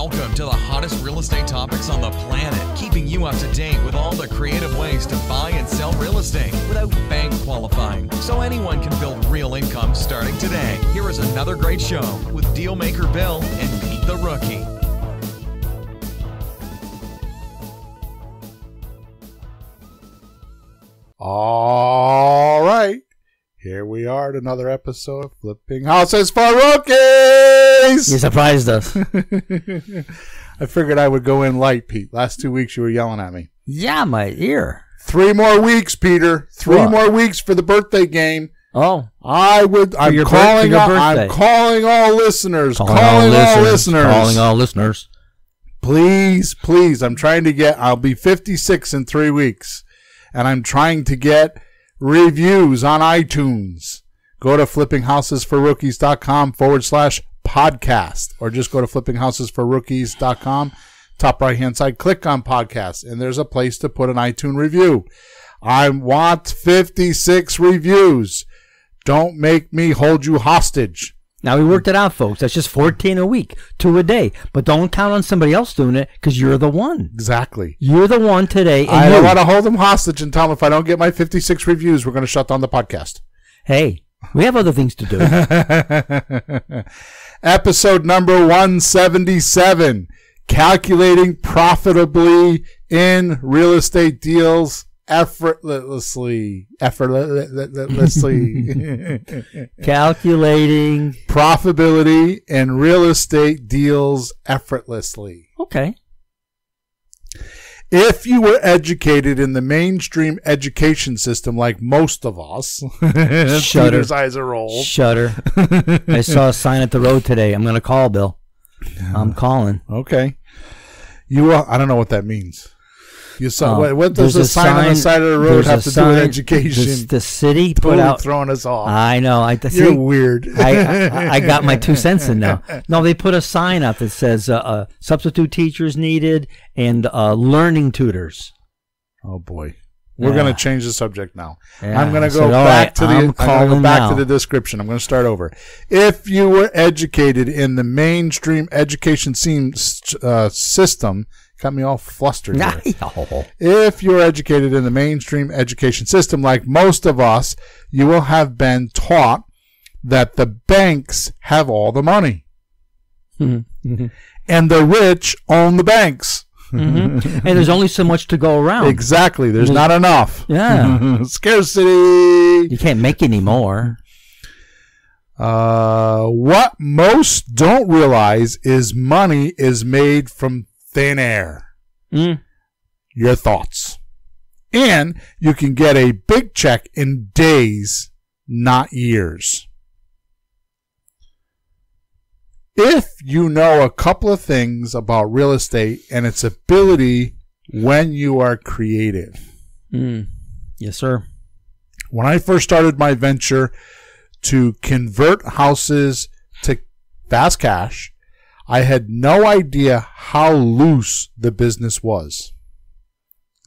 Welcome to the hottest real estate topics on the planet, keeping you up to date with all the creative ways to buy and sell real estate without bank qualifying, so anyone can build real income starting today. Here is another great show with Dealmaker Bill and Pete the Rookie. All right. Here we are at another episode of Flipping Houses for Rookies. You surprised us. I figured I would go in light, Pete. Last 2 weeks you were yelling at me. Yeah, my ear. 3 more weeks, Peter. 3 What? more weeks for the birthday game. Oh. I'm calling all listeners. Calling all listeners. Please. I'll be 56 in 3 weeks. And I'm trying to get reviews on iTunes. Go to flippinghouses4rookies.com/podcast, or just go to flippinghouses4rookies.com. Top right hand side, click on podcast, and there's a place to put an iTunes review. I want 56 reviews. Don't make me hold you hostage. Now, we worked it out, folks. That's just 14 a week, 2 a day. But don't count on somebody else doing it, because you're the one. Exactly. You're the one today. And I don't want to hold them hostage and tell them if I don't get my 56 reviews, we're going to shut down the podcast. Hey, we have other things to do. Episode number 177, Calculating Profitably in Real Estate Deals Effortlessly. Calculating profitability in real estate deals effortlessly. Okay. If you were educated in the mainstream education system like most of us, Peter's eyes are rolled. Shudder. I saw a sign at the road today. I'm going to call, Bill. I'm calling. Okay. I don't know what that means. You saw what does a sign on the side of the road have to do with education? The city put totally out, throwing us off. I know. You're weird. I got my 2 cents in now. No, they put a sign out that says substitute teachers needed and learning tutors. Oh boy, we're going to change the subject now. Yeah. I'm going to go back to the description. I'm going to start over. If you were educated in the mainstream education system. Got me all flustered here. If you're educated in the mainstream education system, like most of us, you will have been taught that the banks have all the money. And the rich own the banks. And there's only so much to go around. Exactly. There's not enough. Yeah. Scarcity. You can't make any more. What most don't realize is money is made from thin air. Your thoughts. And you can get a big check in days, not years. If you know a couple of things about real estate and its ability when you are creative. Yes, sir. When I first started my venture to convert houses to fast cash, I had no idea how loose the business was.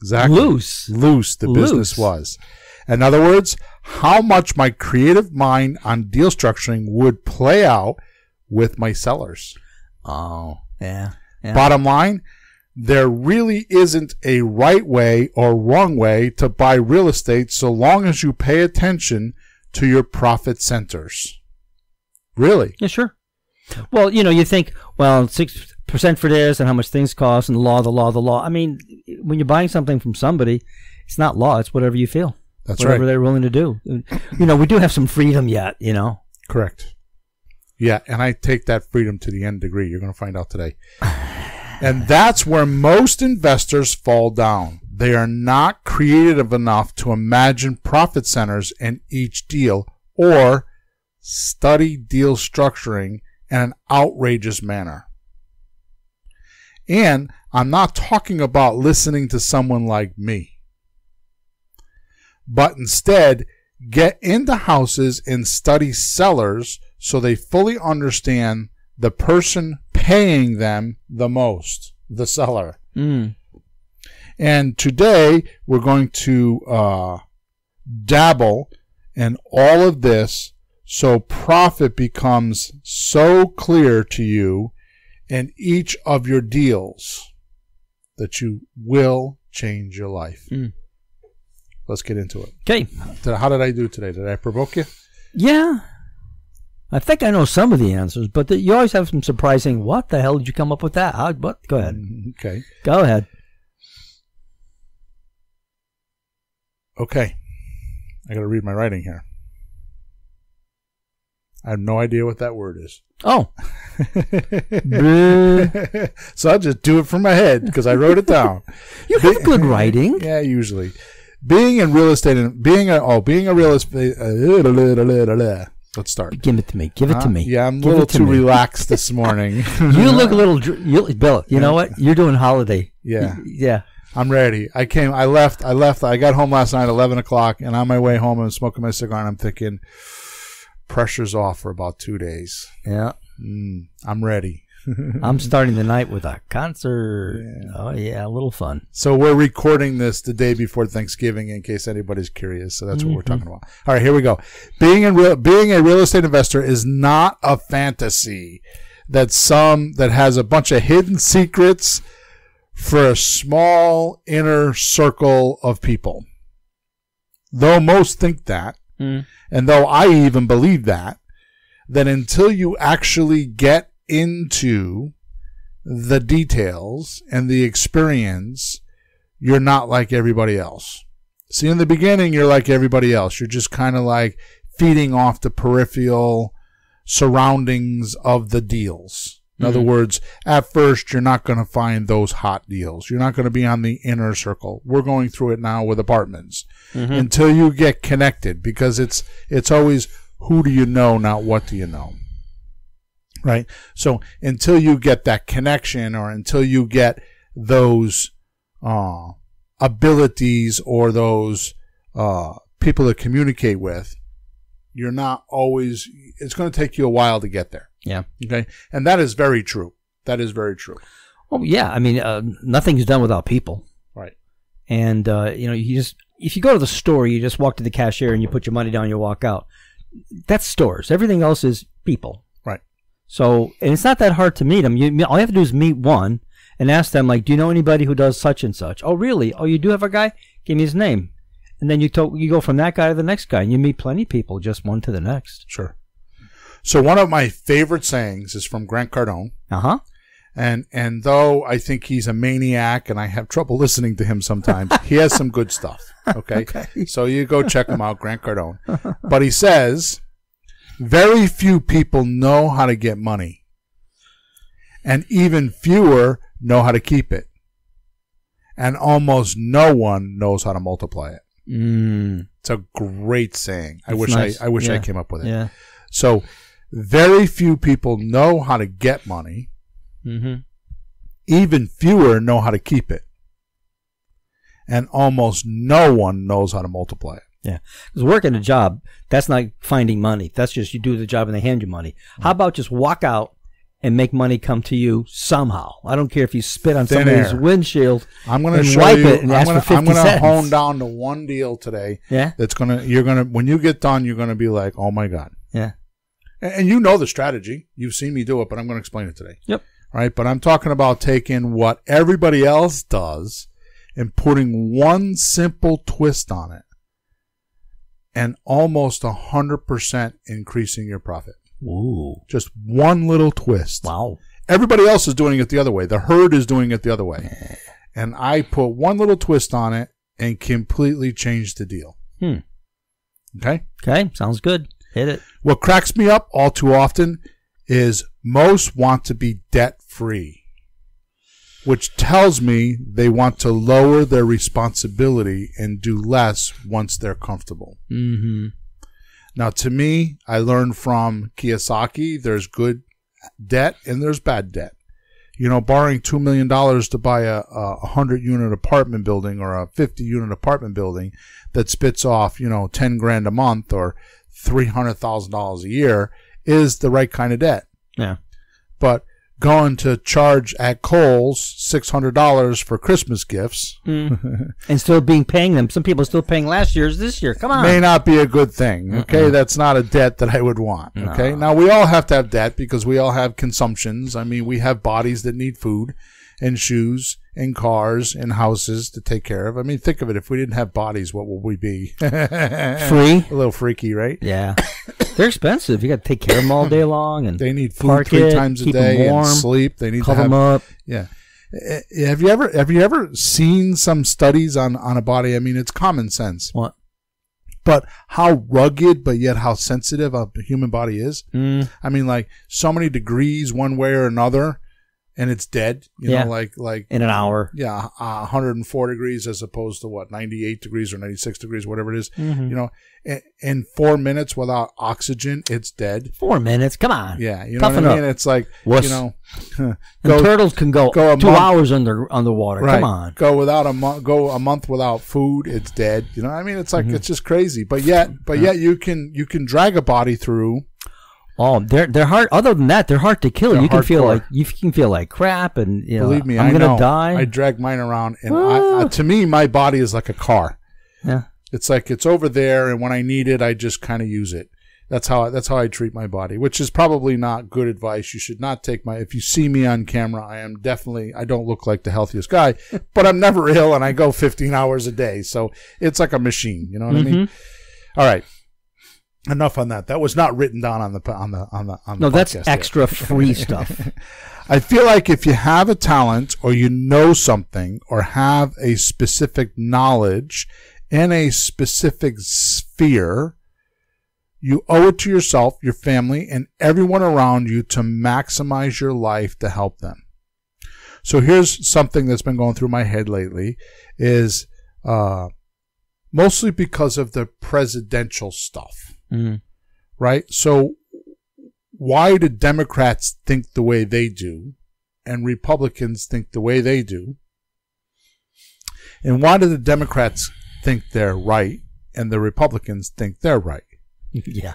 Exactly. Loose the business was. In other words, how much my creative mind on deal structuring would play out with my sellers. Oh, yeah. Bottom line, there really isn't a right way or wrong way to buy real estate so long as you pay attention to your profit centers. Really? Yeah, sure. Well, you think, 6% for this and how much things cost and the law. I mean, when you're buying something from somebody, it's not law. It's whatever you feel. That's whatever right. they're willing to do. We do have some freedom yet, Correct. Yeah, and I take that freedom to the nth degree. You're going to find out today. And that's where most investors fall down. They are not creative enough to imagine profit centers in each deal or study deal structuring in an outrageous manner. And I'm not talking about listening to someone like me, but instead get into houses and study sellers so they fully understand the person paying them the most, the seller. And today we're going to dabble in all of this so profit becomes so clear to you in each of your deals that you will change your life. Let's get into it. Okay. How did I do today? Did I provoke you? Yeah. I think I know some of the answers, but you always have some surprising, what the hell did you come up with that? What? Go ahead. Okay. Go ahead. Okay. I got to read my writing here. I have no idea what that word is. Oh. So I'll just do it from my head because I wrote it down. You have good writing. Yeah, usually. Being in real estate and being a real estate. Let's start. Give it to me. Give it to me. Yeah, I'm a little too relaxed this morning. You look a little, Bill. You know what? You're doing holiday. Yeah. Yeah. I'm ready. I left. I got home last night at 11 o'clock, and on my way home, I'm smoking my cigar, and I'm thinking, pressure's off for about 2 days. Yeah. I'm ready. I'm starting the night with a concert. Yeah. Oh, yeah, a little fun. So we're recording this the day before Thanksgiving in case anybody's curious. So that's what we're talking about. All right, here we go. Being a real estate investor is not a fantasy that has a bunch of hidden secrets for a small inner circle of people. Though most think that, and though I even believe that until you actually get into the details and the experience, you're not like everybody else. See, in the beginning, you're like everybody else. You're just kind of like feeding off the peripheral surroundings of the deals. In other words, at first, you're not going to find those hot deals. You're not going to be on the inner circle. We're going through it now with apartments until you get connected, because it's always who do you know, not what do you know. Right? So until you get that connection, or until you get those abilities or those people to communicate with, you're not always, it's going to take you a while to get there. Yeah. Okay. And that is very true. That is very true. Oh, yeah. I mean, nothing's done without people. Right. And, if you go to the store, you just walk to the cashier and you put your money down and you walk out. That's stores. Everything else is people. Right. So, and it's not that hard to meet them. All you have to do is meet one and ask them, like, do you know anybody who does such and such? Oh, really? Oh, you do have a guy? Give me his name. And then you go from that guy to the next guy, and you meet plenty of people, just one to the next. Sure. So one of my favorite sayings is from Grant Cardone. Uh-huh. And though I think he's a maniac and I have trouble listening to him sometimes, he has some good stuff. Okay? So you go check him out, Grant Cardone. But he says, very few people know how to get money, and even fewer know how to keep it. And almost no one knows how to multiply it. It's a great saying. I wish I came up with it. Yeah. So very few people know how to get money. Even fewer know how to keep it. And almost no one knows how to multiply it. Yeah. Because working a job, that's not finding money. That's just you do the job and they hand you money. How about just walk out and make money come to you somehow? I don't care if you spit on somebody's windshield. I'm going to show wipe you. it and ask for 50 I'm going to cents. hone down to one deal today. Yeah. That's when you get done, you're going to be like, oh my God. Yeah. And you know the strategy. You've seen me do it, but I'm going to explain it today. Yep. Right? But I'm talking about taking what everybody else does and putting one simple twist on it, and almost 100% increasing your profit. Ooh. Just one little twist. Wow. Everybody else is doing it the other way. The herd is doing it the other way. And I put one little twist on it and completely changed the deal. Okay? Okay. Sounds good. Hit it. What cracks me up all too often is most want to be debt-free, which tells me they want to lower their responsibility and do less once they're comfortable. Now, to me, I learned from Kiyosaki, there's good debt and there's bad debt. You know, borrowing $2 million to buy a 100-unit apartment building or a 50-unit apartment building that spits off, $10,000 a month or $300,000 a year is the right kind of debt. Yeah. But going to charge at Kohl's $600 for Christmas gifts. And still paying them. Some people are still paying last year's this year. Come on. May not be a good thing. Okay. That's not a debt that I would want. Okay. No. Now, we all have to have debt because we all have consumptions. I mean, we have bodies that need food and shoes and cars and houses to take care of. I mean, think of it. If we didn't have bodies, what would we be? Free? A little freaky, right? Yeah. They're expensive. You got to take care of them all day long, and they need food 3 times a day and sleep. They need cover to have them up. Yeah. Have you ever seen some studies on a body? I mean, it's common sense. What? But how rugged, but yet how sensitive a human body is. I mean, like so many degrees one way or another, and it's dead. You know, like in an hour. Yeah, 104 degrees as opposed to what 98 degrees or 96 degrees, whatever it is. You know, in 4 minutes without oxygen, it's dead. 4 minutes, come on. Yeah, you know what I mean. It's like Wuss. you know, and turtles can go 2 hours underwater. Right. Come on, go a month without food, it's dead. You know, what I mean, it's like it's just crazy. But yet you can drag a body through. Oh, they're hard. Other than that, they're hard to kill. You can feel like crap, and you know, believe me, I'm gonna die. I drag mine around, and to me, my body is like a car. Yeah, it's like it's over there, and when I need it, I just kind of use it. That's how I treat my body, which is probably not good advice. You should not take if you see me on camera, I don't look like the healthiest guy, but I'm never ill, and I go 15 hours a day, so it's like a machine. You know what I mean? All right. Enough on that. That was not written down on the No, that's extra free stuff. I feel like if you have a talent or you know something or have a specific knowledge in a specific sphere, you owe it to yourself, your family, and everyone around you to maximize your life to help them. So here's something that's been going through my head lately is mostly because of the presidential stuff. Right? So why do Democrats think the way they do and Republicans think the way they do? And why do the Democrats think they're right and the Republicans think they're right? Yeah.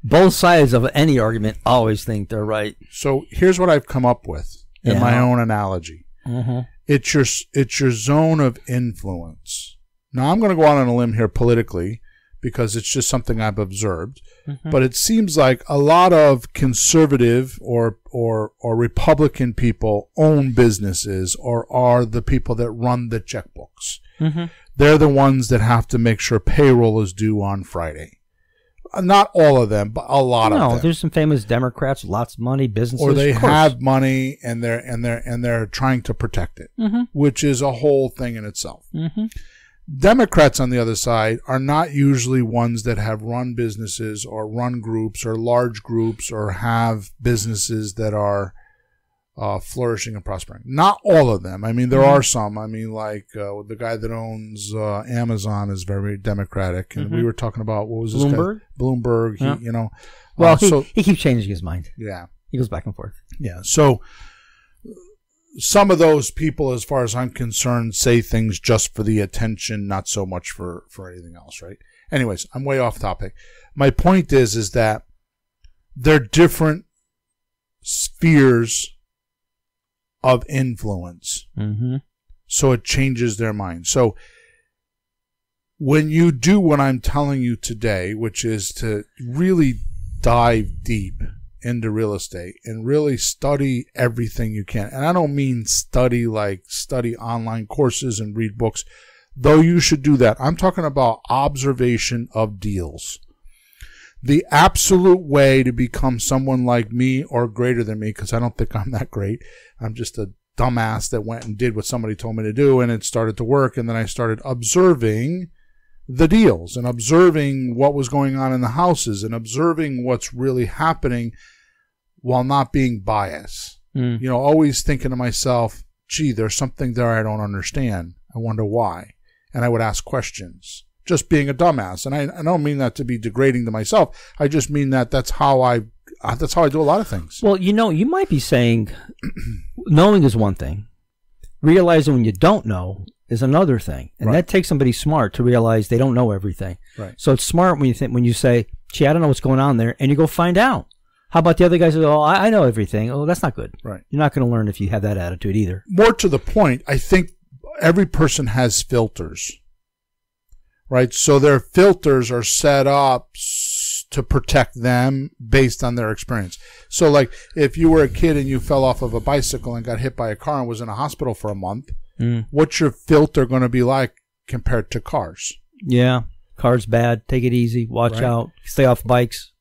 Both sides of any argument always think they're right. So here's what I've come up with in my own analogy. It's your zone of influence. Now I'm going to go out on a limb here politically, because it's just something I've observed. But it seems like a lot of conservative or Republican people own businesses or are the people that run the checkbooks. They're the ones that have to make sure payroll is due on Friday. Not all of them, but a lot of them. No, there's some famous Democrats with lots of money, businesses. Or they have money and they're trying to protect it, which is a whole thing in itself. Democrats, on the other side, are not usually ones that have run businesses or run groups or large groups or have businesses that are flourishing and prospering. Not all of them. I mean, there are some. I mean, like the guy that owns Amazon is very Democratic. And we were talking about, what was this Bloomberg? guy? Bloomberg. Yeah. He, you know. Well, he keeps changing his mind. Yeah. He goes back and forth. Yeah. So some of those people, as far as I'm concerned, say things just for the attention, not so much for anything else, right? Anyways, I'm way off topic. My point is that they're different spheres of influence. So it changes their mind. So when you do what I'm telling you today, which is to really dive deep into real estate and really study everything you can. And I don't mean study online courses and read books, though you should do that. I'm talking about observation of deals. The absolute way to become someone like me or greater than me, because I don't think I'm that great. I'm just a dumbass that went and did what somebody told me to do, and it started to work. And then I started observing the deals and observing what was going on in the houses and observing what's really happening while not being biased. You know, always thinking to myself, gee, there's something there I don't understand. I wonder why. And I would ask questions, just being a dumbass. And I don't mean that to be degrading to myself. I just mean that that's how I do a lot of things. Well, you know, you might be saying knowing is one thing. Realizing when you don't know is another thing. And that takes somebody smart to realize they don't know everything. Right. So it's smart when you say, gee, I don't know what's going on there, and you go find out. How about the other guys who go, oh, I know everything? Oh, that's not good. Right. You're not going to learn if you have that attitude either. More to the point, I think every person has filters, right? So their filters are set up to protect them based on their experience. So like if you were a kid and you fell off of a bicycle and got hit by a car and was in a hospital for a month, what's your filter going to be like compared to cars? Yeah. Cars bad. Take it easy. Watch out. Stay off bikes.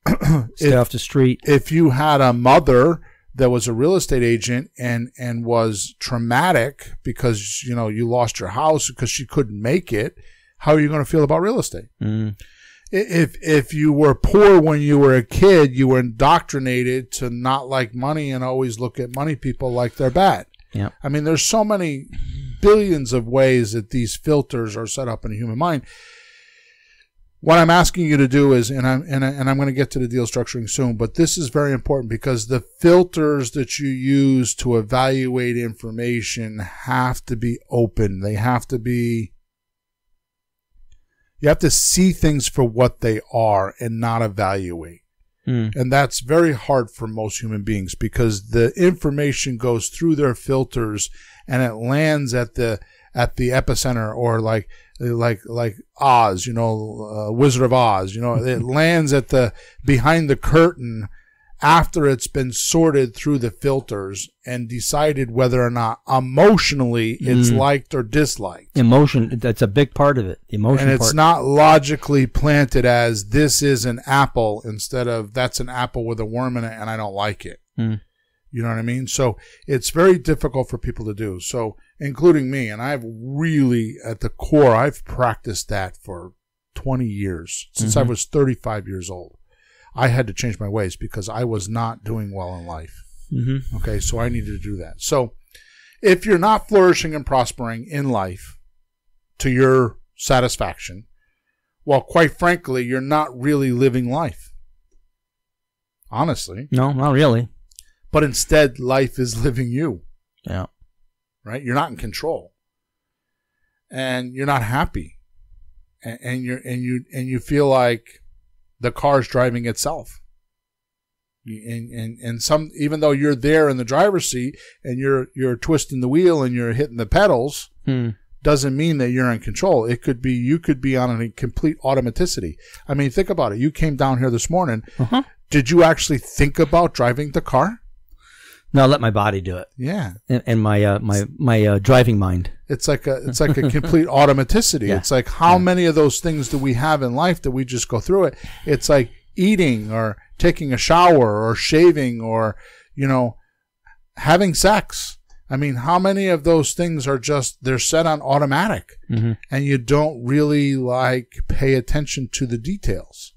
Stay off the street. If you had a mother that was a real estate agent and was traumatic because, you know, you lost your house because she couldn't make it, how are you going to feel about real estate? If you were poor when you were a kid, you were indoctrinated to not like money and always look at money people like they're bad. Yeah. I mean, there's so many billions of ways that these filters are set up in the human mind. What I'm asking you to do is, and I'm going to get to the deal structuring soon, but this is very important because the filters that you use to evaluate information have to be open. They have to be, you have to see things for what they are and not evaluate. And that's very hard for most human beings because the information goes through their filters and it lands at the epicenter, or like Oz, you know, Wizard of Oz, you know, it lands at the behind the curtain after it's been sorted through the filters and decided whether or not emotionally it's liked or disliked. Emotion, that's a big part of it. The emotion and it's part. not logically planted as this is an apple instead of that's an apple with a worm in it and I don't like it. You know what I mean? So it's very difficult for people to do. So including me, and I've really, at the core, I've practiced that for 20 years, since I was 35 years old. I had to change my ways because I was not doing well in life. Okay, so I needed to do that. So if you're not flourishing and prospering in life to your satisfaction, well, quite frankly, you're not really living life. Honestly. No, not really. But instead, life is living you. Yeah. Right? You're not in control. And you're not happy. And you feel like the car's driving itself. And some, even though you're there in the driver's seat and you're twisting the wheel and you're hitting the pedals, doesn't mean that you're in control. It could be, you could be on a complete automaticity. I mean, think about it. You came down here this morning. Did you actually think about driving the car? No, I let my body do it. Yeah. And my driving mind. It's like a complete automaticity. Yeah. It's like how many of those things do we have in life that we just go through it? It's like eating or taking a shower or shaving or, you know, having sex. I mean, how many of those things are just, they're set on automatic and you don't really like pay attention to the details.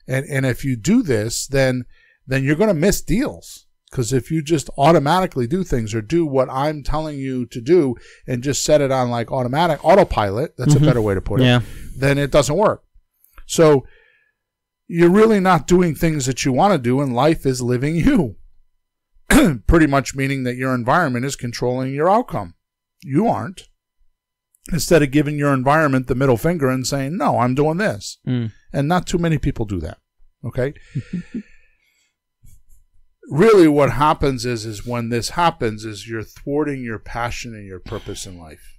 And if you do this, then you're going to miss deals. Because if you just automatically do things or do what I'm telling you to do and just set it on like autopilot, that's a better way to put it, then it doesn't work. So you're really not doing things that you want to do, and life is living you. Pretty much meaning that your environment is controlling your outcome. You aren't. Instead of giving your environment the middle finger and saying, no, I'm doing this. And not too many people do that. Okay? Really what happens is when this happens is you're thwarting your passion and your purpose in life.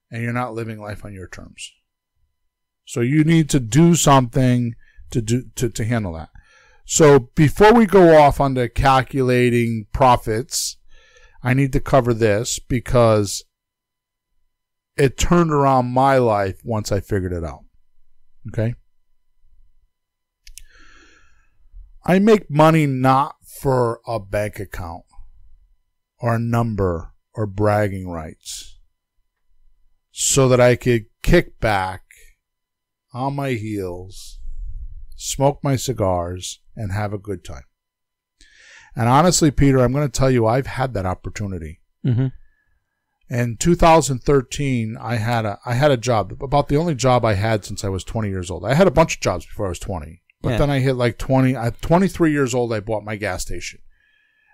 And you're not living life on your terms. So you need to do something to handle that. So before we go off onto calculating profits, I need to cover this because it turned around my life once I figured it out. Okay? I make money not for a bank account or a number or bragging rights so that I could kick back on my heels, smoke my cigars, and have a good time. And honestly, Peter, I'm going to tell you, I've had that opportunity. In 2013, I had a job, about the only job I had since I was 20 years old. I had a bunch of jobs before I was 20. But then I hit like 20. At 23 years old, I bought my gas station.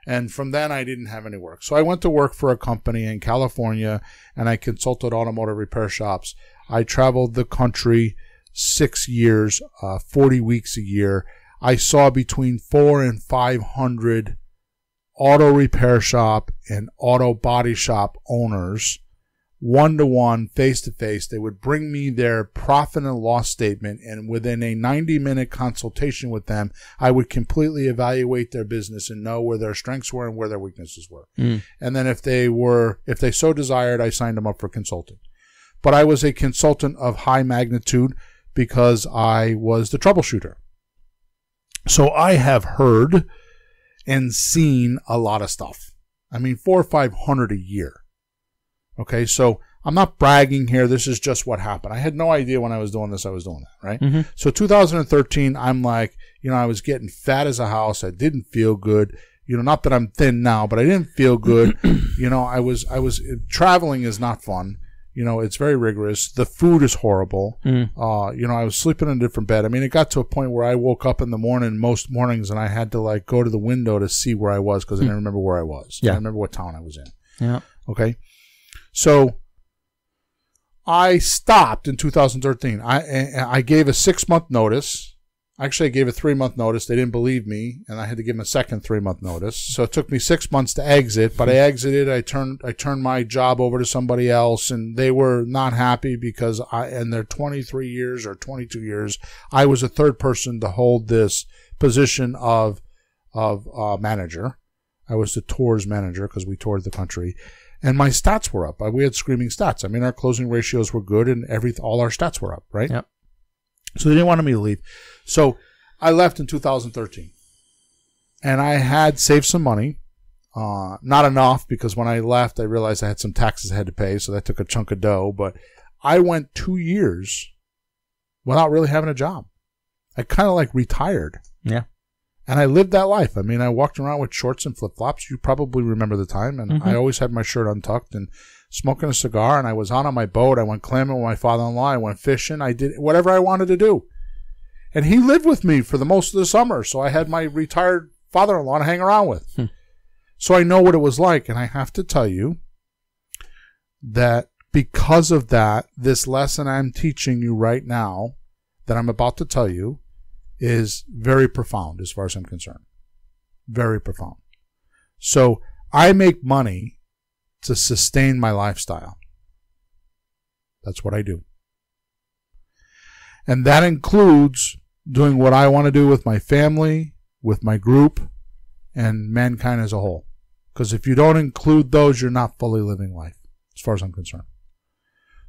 And from then, I didn't have any work. So I went to work for a company in California, and I consulted automotive repair shops. I traveled the country 6 years, 40 weeks a year. I saw between 400 and 500 auto repair shop and auto body shop owners, one-to-one, face-to-face. They would bring me their profit and loss statement, and within a 90-minute consultation with them, I would completely evaluate their business and know where their strengths were and where their weaknesses were. And then if they so desired, I signed them up for consulting. But I was a consultant of high magnitude because I was the troubleshooter. So I have heard and seen a lot of stuff. I mean, 400 or 500 a year. Okay, so I'm not bragging here. This is just what happened. I had no idea when I was doing this, I was doing that, right? So 2013, I'm like, I was getting fat as a house. I didn't feel good. Not that I'm thin now, but I didn't feel good. I was traveling is not fun. It's very rigorous. The food is horrible. I was sleeping in a different bed. I mean, it got to a point where I woke up in the morning most mornings and I had to like go to the window to see where I was because I didn't remember where I was. Yeah. I remember what town I was in. Yeah. Okay. So I stopped in 2013. I gave a 6-month notice. Actually, I gave a 3-month notice. They didn't believe me, and I had to give them a second 3-month notice. So it took me 6 months to exit, but I exited. I turned my job over to somebody else, and they were not happy because in their 23 years or 22 years, I was a third person to hold this position of manager. I was the tours manager because we toured the country. And my stats were up. We had screaming stats. I mean, our closing ratios were good, and all our stats were up, right? Yep. So they didn't want me to leave. So I left in 2013. And I had saved some money. Not enough, because when I left, I realized I had some taxes I had to pay, so that took a chunk of dough. But I went 2 years without really having a job. I kind of like retired. Yeah. And I lived that life. I mean, I walked around with shorts and flip-flops. You probably remember the time. And I always had my shirt untucked and smoking a cigar. And I was on my boat. I went clamming with my father-in-law. I went fishing. I did whatever I wanted to do. And he lived with me for the most of the summer. So I had my retired father-in-law to hang around with. So I know what it was like. And I have to tell you that because of that, this lesson I'm teaching you right now that I'm about to tell you is very profound as far as I'm concerned. Very profound. So I make money to sustain my lifestyle. That's what I do. And that includes doing what I want to do with my family, with my group, and mankind as a whole. Because if you don't include those, you're not fully living life, as far as I'm concerned.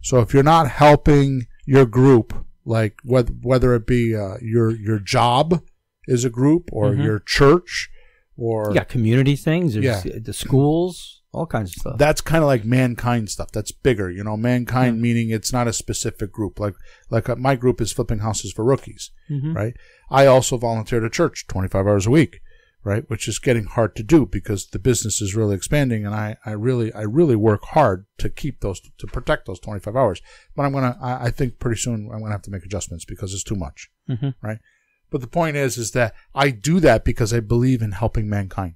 So if you're not helping your group, like whether it be your job is a group, or your church, or community things, the schools, all kinds of stuff. That's kind of like mankind stuff. That's bigger, mankind meaning it's not a specific group. Like my group is flipping houses for rookies, right? I also volunteer at church 25 hours a week, right? Which is getting hard to do because the business is really expanding, and I really work hard to protect those 25 hours. But I think pretty soon I'm gonna have to make adjustments because it's too much, right? But the point is that I do that because I believe in helping mankind.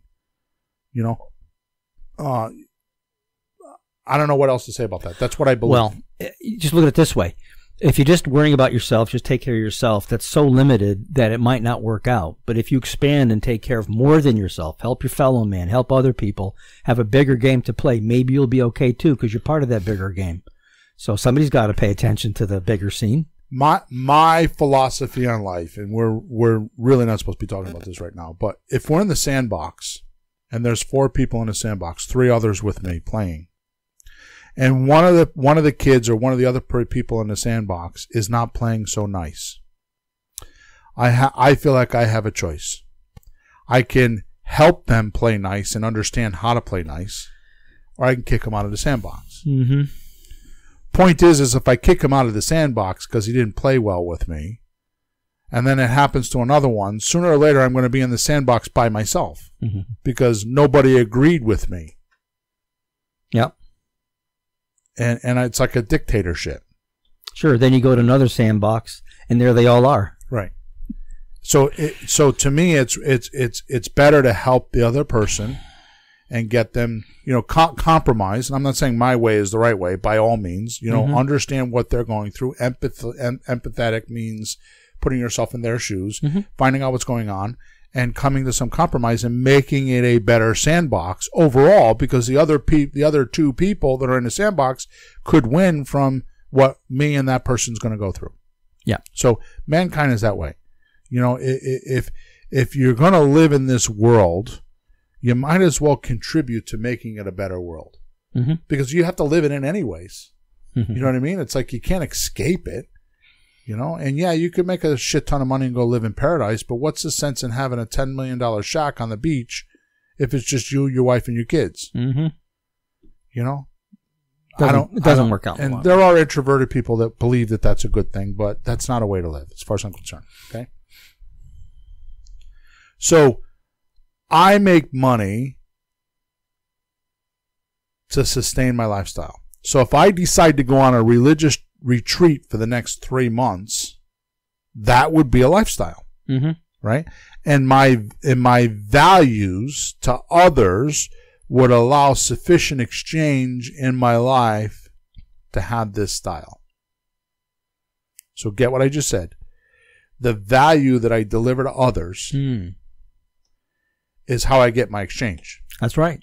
I don't know what else to say about that. That's what I believe. Well, just look at it this way. If you're just worrying about yourself, just take care of yourself, that's so limited that it might not work out. But if you expand and take care of more than yourself, help your fellow man, help other people, have a bigger game to play, maybe you'll be okay too, because you're part of that bigger game. So somebody's got to pay attention to the bigger scene. My philosophy on life, and we're really not supposed to be talking about this right now, but if we're in the sandbox and there's 4 people in the sandbox, 3 others with me playing, and one of the kids or one of the other people in the sandbox is not playing so nice, I feel like I have a choice. I can help them play nice and understand how to play nice, or I can kick them out of the sandbox. Point is if I kick him out of the sandbox because he didn't play well with me, and then it happens to another one, sooner or later I'm going to be in the sandbox by myself because nobody agreed with me. Yep. And it's like a dictatorship. Sure. Then you go to another sandbox, and there they all are. Right. So to me, it's better to help the other person and get them, compromise. And I'm not saying my way is the right way, by all means, understand what they're going through. Empathetic means putting yourself in their shoes, finding out what's going on, and coming to some compromise and making it a better sandbox overall, because the other two people that are in the sandbox could win from what me and that person's going to go through. Yeah. So mankind is that way. If you're going to live in this world, you might as well contribute to making it a better world, because you have to live in it anyways. You know what I mean? It's like you can't escape it, and yeah, you could make a shit ton of money and go live in paradise, but what's the sense in having a $10 million shack on the beach if it's just you, your wife, and your kids? It doesn't work out. And there are introverted people that believe that that's a good thing, but that's not a way to live as far as I'm concerned. Okay. So I make money to sustain my lifestyle. So if I decide to go on a religious retreat for the next 3 months, that would be a lifestyle, right? And my values to others would allow sufficient exchange in my life to have this style. So get what I just said. The value that I deliver to others is how I get my exchange. That's right.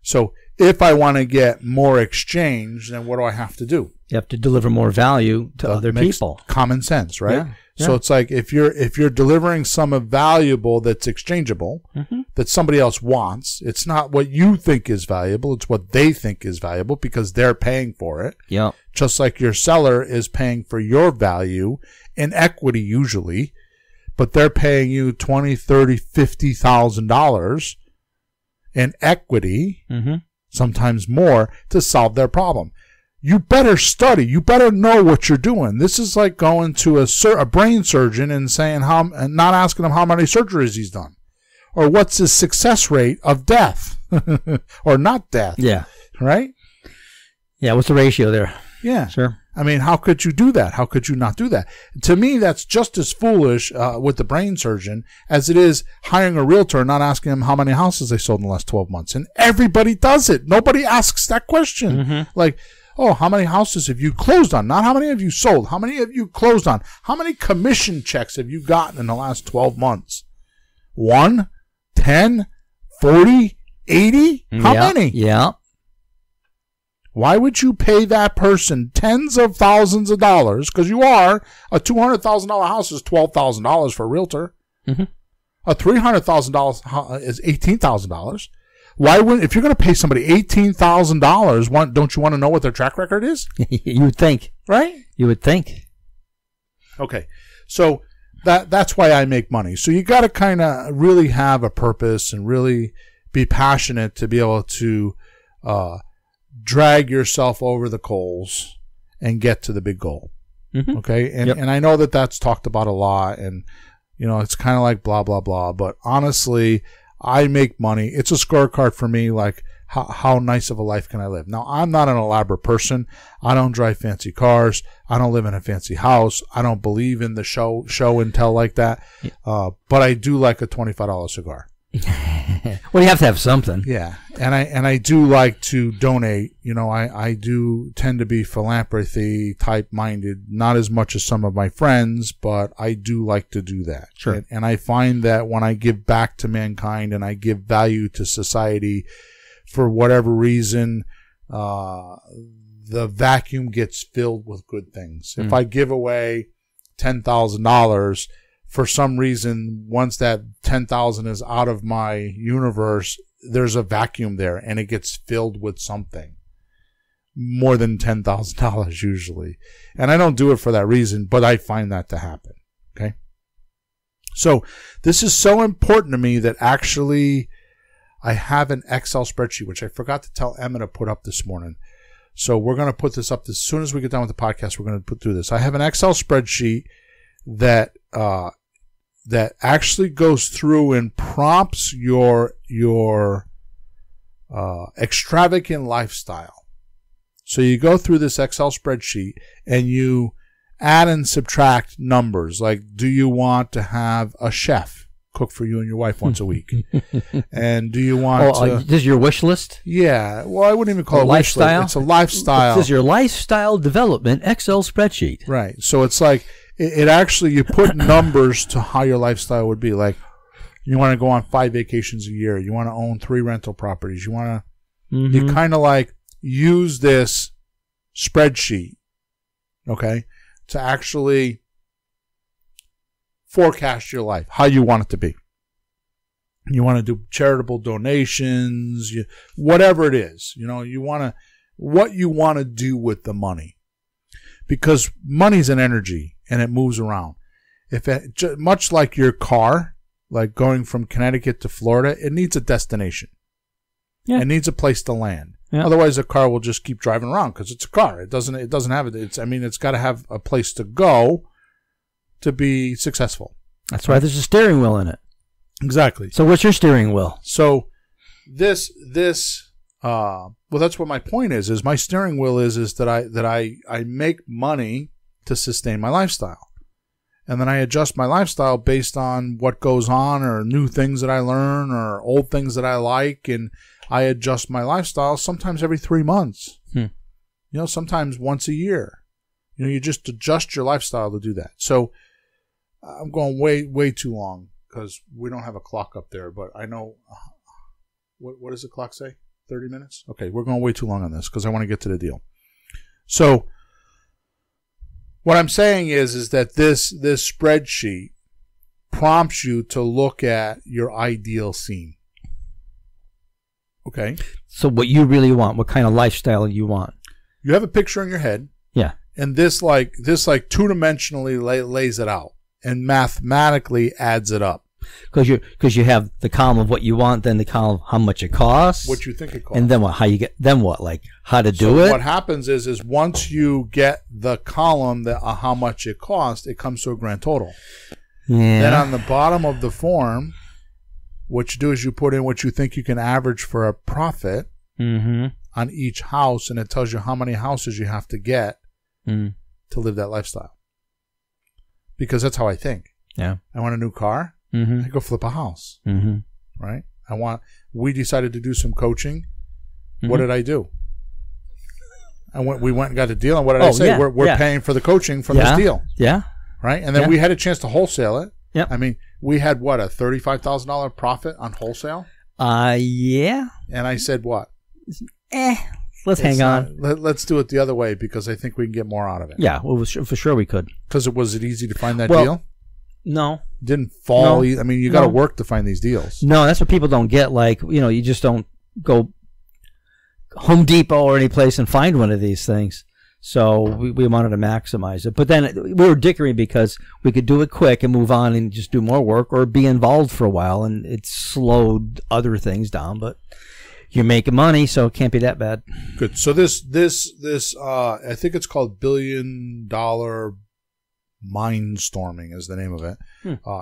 So if I want to get more exchange, then what do I have to do? You have to deliver more value to other people. Common sense, right? Yeah. So it's like if you're delivering some valuable that's exchangeable, that somebody else wants, it's not what you think is valuable, it's what they think is valuable because they're paying for it. Yeah. Just like your seller is paying for your value in equity usually, but they're paying you $20,000, $30,000, $50,000 in equity, sometimes more, to solve their problem. You better study. You better know what you're doing. This is like going to a brain surgeon and saying and not asking him how many surgeries he's done, or what's his success rate of death, or not death. Yeah. Right. Yeah. What's the ratio there? Yeah. Sure. I mean, how could you do that? How could you not do that? To me, that's just as foolish with the brain surgeon as it is hiring a realtor and not asking him how many houses they sold in the last 12 months. And everybody does it. Nobody asks that question. Like, oh, how many houses have you closed on? Not how many have you sold. How many have you closed on? How many commission checks have you gotten in the last 12 months? 1, 10, 40, 80? How many? Yeah. Why would you pay that person tens of thousands of dollars? Because you are. A $200,000 house is $12,000 for a realtor. A $300,000 is $18,000. Why wouldn't, if you're going to pay somebody $18,000, don't you want to know what their track record is? You would think. Right? You would think. Okay. So that's why I make money. So you got to kind of really have a purpose and really be passionate to be able to drag yourself over the coals and get to the big goal. Okay. And I know that that's talked about a lot, and it's kind of like blah, blah, blah. But honestly, I make money. It's a scorecard for me. Like, how nice of a life can I live? Now, I'm not an elaborate person. I don't drive fancy cars. I don't live in a fancy house. I don't believe in the show and tell like that. But I do like a $25 cigar. Well, you have to have something. Yeah. And I do like to donate. I do tend to be philanthropy type minded, not as much as some of my friends, but I do like to do that. Sure. And I find that when I give back to mankind and I give value to society, for whatever reason, the vacuum gets filled with good things. If I give away $10,000, for some reason, once that 10,000 is out of my universe, there's a vacuum there and it gets filled with something more than $10,000 usually. And I don't do it for that reason, but I find that to happen. Okay. So this is so important to me that actually I have an Excel spreadsheet, which I forgot to tell Emma to put up this morning. So we're going to put this up as soon as we get done with the podcast. We're going to put through this. I have an Excel spreadsheet that actually goes through and prompts your extravagant lifestyle. So you go through this Excel spreadsheet and you add and subtract numbers. Like, do you want to have a chef? cook for you and your wife once a week? And do you want this is your wish list? Yeah. Well, I wouldn't even call it lifestyle. It's a lifestyle. This is your lifestyle development Excel spreadsheet. Right. So it's like it actually, you put numbers to how your lifestyle would be. Like, you want to go on 5 vacations a year. You want to own 3 rental properties. You want to, you kind of like use this spreadsheet, okay, to actually forecast your life, how you want it to be. You want to do charitable donations, whatever it is, you want to, what you want to do with the money. Because money's an energy and it moves around. Much like your car, like going from Connecticut to Florida, it needs a destination. Yeah. It needs a place to land. Yeah. Otherwise, the car will just keep driving around because it's a car. It doesn't have it. It's got to have a place to go to be successful. That's why there's a steering wheel in it. Exactly. So what's your steering wheel? So well, that's what my point is my steering wheel is that I make money to sustain my lifestyle. And then I adjust my lifestyle based on what goes on or new things that I learn or old things that I like. And I adjust my lifestyle sometimes every 3 months, sometimes once a year. You just adjust your lifestyle to do that. So I'm going way, way too long because we don't have a clock up there, but I know, what does the clock say? 30 minutes? Okay, we're going way too long on this because I want to get to the deal. So what I'm saying is that this spreadsheet prompts you to look at your ideal scene. Okay? So what you really want, what kind of lifestyle you want. You have a picture in your head. Yeah. And this two-dimensionally lays it out and mathematically adds it up. Because you have the column of what you want, then the column of how much it costs, what you think it costs, and then what? Like how to do it. What happens is once you get the column that how much it costs, it comes to a grand total. Yeah. Then on the bottom of the form, what you do is you put in what you think you can average for a profit on each house, and it tells you how many houses you have to get to live that lifestyle. Because that's how I think. Yeah, I want a new car. I go flip a house, right? We decided to do some coaching. What did I do? We went and got a deal, and what did I say? Yeah, we're paying for the coaching from this deal. Yeah. Right? And then we had a chance to wholesale it. Yeah. I mean, we had, a $35,000 profit on wholesale? Yeah. And I said what? Let's hang on. Let's do it the other way because I think we can get more out of it. Yeah, well, for sure we could. Because was it easy to find that deal? No. Didn't fall. No. I mean, you got to work to find these deals. No, that's what people don't get. Like, you just don't go Home Depot or any place and find one of these things. So we wanted to maximize it. But then we were dickering because we could do it quick and move on and just do more work or be involved for a while. And it slowed other things down. But you're making money, so it can't be that bad. Good. So this I think it's called $1 billion Mindstorming is the name of it.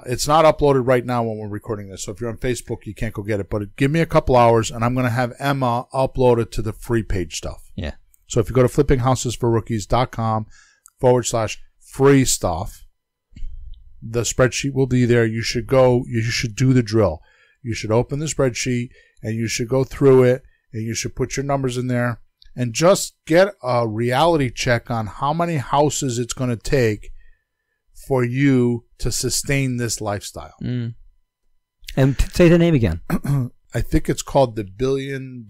It's not uploaded right now when we're recording this. So if you're on Facebook, you can't go get it. But give me a couple hours, and I'm going to have Emma upload it to the free page stuff. Yeah. So if you go to flippinghousesforrookies.com/free stuff, the spreadsheet will be there. You should do the drill. You should open the spreadsheet, and you should go through it, and you should put your numbers in there, and just get a reality check on how many houses it's going to take for you to sustain this lifestyle. And say the name again. I think it's called the $1 billion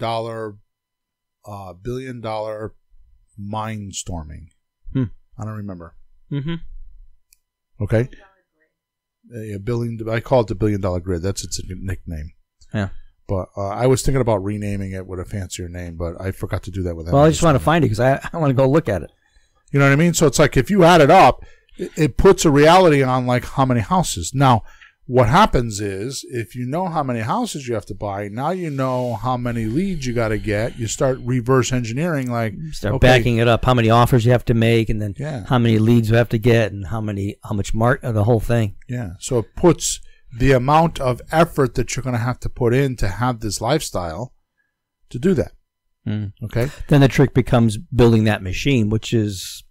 Mindstorming. I don't remember. Okay. I call it the $1 billion grid. That's its nickname. Yeah. But I was thinking about renaming it with a fancier name, but I forgot to do that with that. Well, I just want to find it because I want to go look at it. You know what I mean? So it's like if you add it up, it puts a reality on like how many houses. Now, what happens is if you know how many houses you have to buy, now you know how many leads you got to get. You start reverse engineering, like backing it up, how many offers you have to make, and then how many leads you have to get, and how much the whole thing. Yeah. So it puts the amount of effort that you're going to have to put in to have this lifestyle to do that. Okay. Then the trick becomes building that machine, which is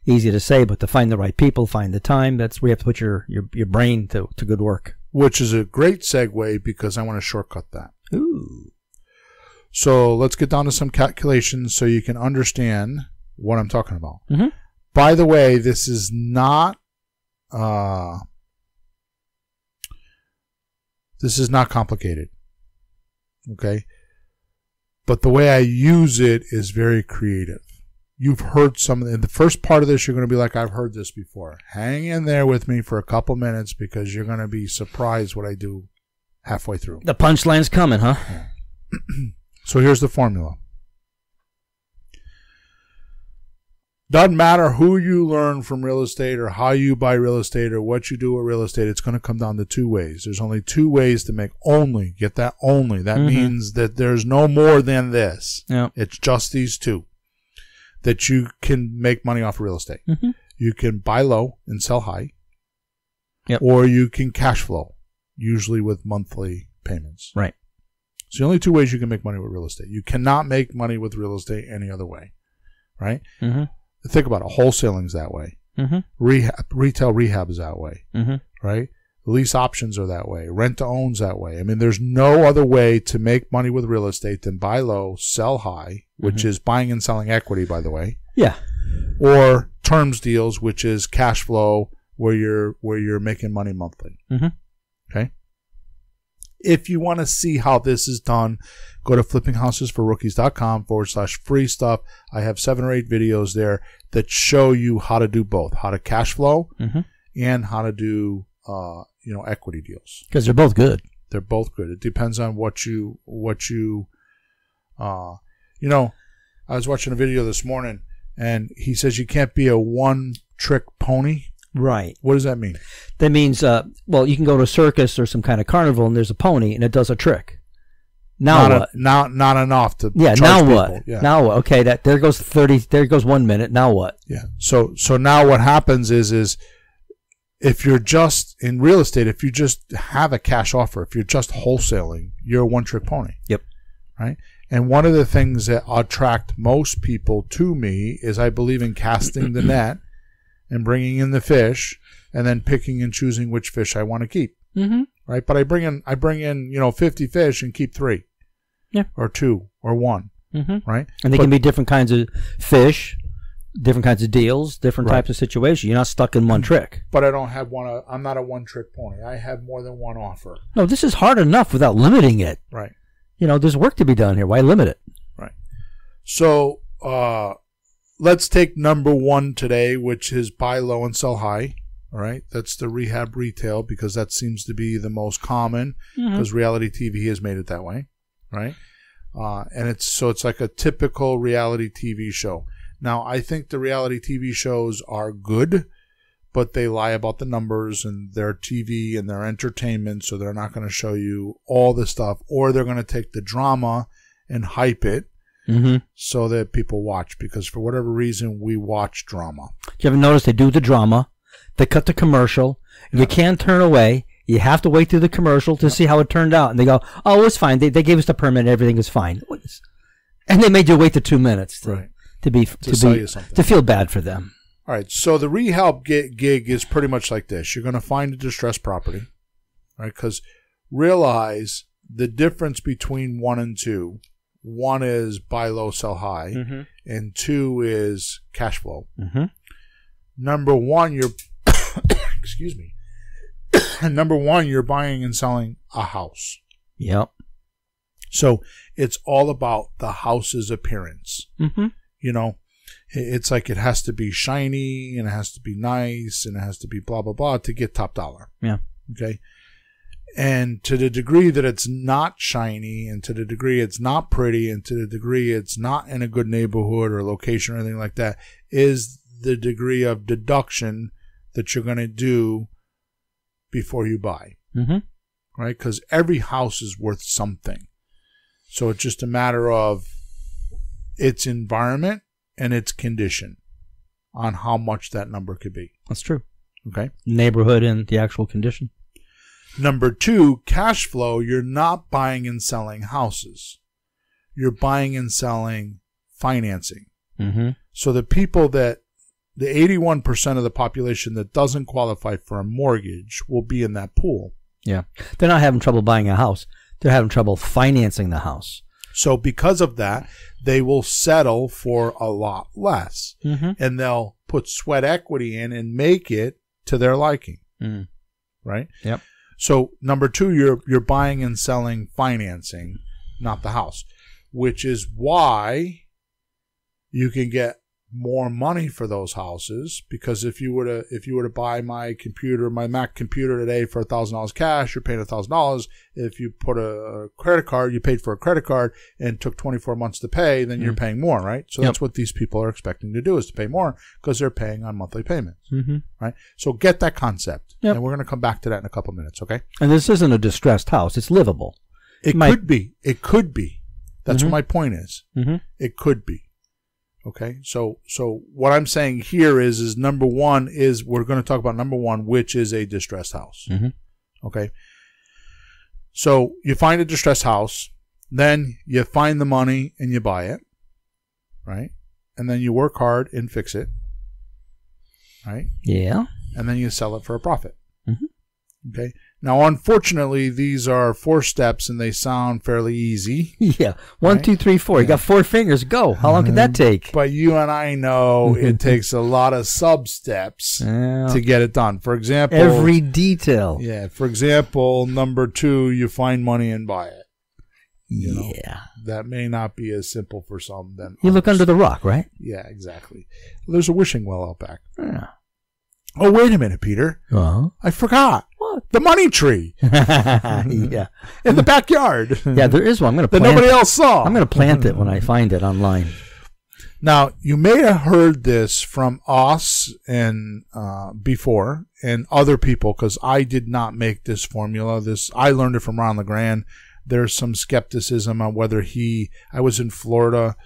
easy to say, but to find the right people, find the time, that's where you have to put your brain to good work. which is a great segue because I want to shortcut that. Ooh. So let's get down to some calculations so you can understand what I'm talking about. Mm-hmm. By the way, this is not complicated. Okay? But the way I use it is very creative. You've heard some of in the first part of this, you're going to be like, I've heard this before. Hang in there with me for a couple minutes because you're going to be surprised what I do halfway through. The punchline's coming, huh? Yeah. So here's the formula. Doesn't matter who you learn from real estate or how you buy real estate or what you do with real estate, it's going to come down to two ways. There's only two ways to make only. Get that only. That means that there's no more than this. Yeah. It's just these two that you can make money off of real estate. Mm-hmm. You can buy low and sell high. Yep. Or you can cash flow, usually with monthly payments. Right. It's the only two ways you can make money with real estate. You cannot make money with real estate any other way. Right? Mm-hmm. Think about it. Wholesaling's that way. Mm-hmm. Retail rehab is that way. Mm-hmm. Right? Lease options are that way. Rent to own's that way. I mean, there's no other way to make money with real estate than buy low, sell high, which is buying and selling equity, by the way. Yeah. Or terms deals, which is cash flow, where you're making money monthly. Mm-hmm. Okay. If you want to see how this is done, go to flippinghousesforrookies.com/free stuff. I have 7 or 8 videos there that show you how to do both, how to cash flow and how to do, equity deals. Because they're both good. They're both good. It depends on what you, I was watching a video this morning and he says you can't be a one-trick pony. Right. What does that mean? That means, you can go to a circus or some kind of carnival and there's a pony and it does a trick. Now what? Not enough to charge now people. What? Yeah. Now what? Okay, there goes 1 minute. Now what? Yeah. So now what happens is if you're just in real estate, if you just have a cash offer, if you're just wholesaling, you're a one-trick pony. Yep. Right? And one of the things that attract most people to me is I believe in casting the net and bringing in the fish and then picking and choosing which fish I want to keep. Mm-hmm. Right? But I bring in 50 fish and keep 3. Yeah. Or 2 or 1. Mm-hmm. Right? And they can be different kinds of fish, different kinds of deals, different types of situations. You're not stuck in one trick. But I don't have one. I'm not a one-trick pony. I have more than one offer. No, this is hard enough without limiting it. Right. There's work to be done here. Why limit it? Right. So let's take number 1 today, which is buy low and sell high. All right. That's the rehab retail because that seems to be the most common because reality TV has made it that way. Right. And it's like a typical reality TV show. Now, I think the reality TV shows are good, but they lie about the numbers and their TV and their entertainment, so they're not going to show you all the stuff, or they're going to take the drama and hype it so that people watch, because for whatever reason, we watch drama. You ever notice they do the drama, they cut the commercial, you can't turn away, you have to wait through the commercial to see how it turned out, and they go, oh, it's fine, they gave us the permit, everything is fine. And they made you wait the 2 minutes to feel bad for them. All right, so the rehab gig is pretty much like this. You're going to find a distressed property, right? Because realize the difference between 1 and 2. 1 is buy low, sell high, and 2 is cash flow. Number 1, you're excuse me. Number 1, you're buying and selling a house. Yep. So it's all about the house's appearance. It's like it has to be shiny and it has to be nice and it has to be blah, blah, blah to get top dollar. Yeah. Okay. And to the degree that it's not shiny and to the degree it's not pretty and to the degree it's not in a good neighborhood or location or anything like that is the degree of deduction that you're going to do before you buy. Right? Because every house is worth something. So it's just a matter of its environment and its condition on how much that number could be. That's true. Okay. Neighborhood and the actual condition. Number 2, cash flow. You're not buying and selling houses. You're buying and selling financing. So the people the 81% of the population that doesn't qualify for a mortgage will be in that pool. Yeah. They're not having trouble buying a house. They're having trouble financing the house. So because of that, they will settle for a lot less. And they'll put sweat equity in and make it to their liking. Right? Yep. So number two, you're buying and selling financing, not the house, which is why you can get more money for those houses, because if you were to buy my Mac computer today for $1,000 cash, you're paying $1,000. If you put a credit card, you paid for a credit card and took 24 months to pay, then you're paying more, right? So that's what these people are expecting to do, is to pay more because they're paying on monthly payments, right? So get that concept, and we're going to come back to that in a couple minutes, okay? And this isn't a distressed house; it's livable. It could be. It could be. That's what my point is. It could be. Okay, so what I'm saying here is number one is, we're going to talk about number one, which is a distressed house. Okay, so you find a distressed house, then you find the money and you buy it, right? And then you work hard and fix it, right? Yeah. And then you sell it for a profit. Okay. Now, unfortunately, these are 4 steps and they sound fairly easy. Yeah. 1, 2, 3, 4. You got 4 fingers. Go. How long could that take? But you and I know it takes a lot of sub-steps to get it done. For example, every detail. Yeah. For example, number 2, you find money and buy it. You know, that may not be as simple for some. Than you look under the rock, right? Yeah, exactly. There's a wishing well out back. Yeah. Oh, wait a minute, Peter. I forgot. What? The money tree. Yeah. In the backyard. Yeah, there is one. I'm going to that plant nobody else saw. I'm going to plant it when I find it online. Now, you may have heard this from us and before, and other people, because I did not make this formula. I learned it from Ron LeGrand. There's some skepticism on whether I was in Florida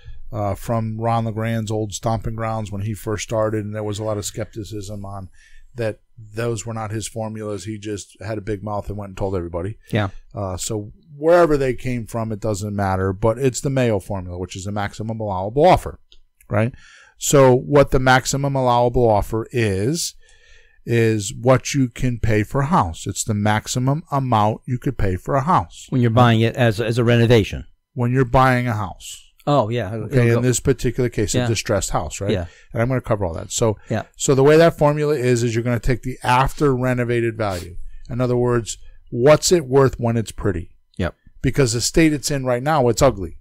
from Ron LeGrand's old stomping grounds when he first started, and there was a lot of skepticism on that. Those were not his formulas. He just had a big mouth and went and told everybody. Yeah. So wherever they came from, it doesn't matter, but it's the Mayo formula, which is the maximum allowable offer, right? So what the maximum allowable offer is what you can pay for a house. It's the maximum amount you could pay for a house. When you're buying it as a renovation. When you're buying a house. Oh, yeah. Okay, in this particular case, a distressed house, right? Yeah. And I'm going to cover all that. So the way that formula is you're going to take the after renovated value. In other words, what's it worth when it's pretty? Yep. Because the state it's in right now, it's ugly.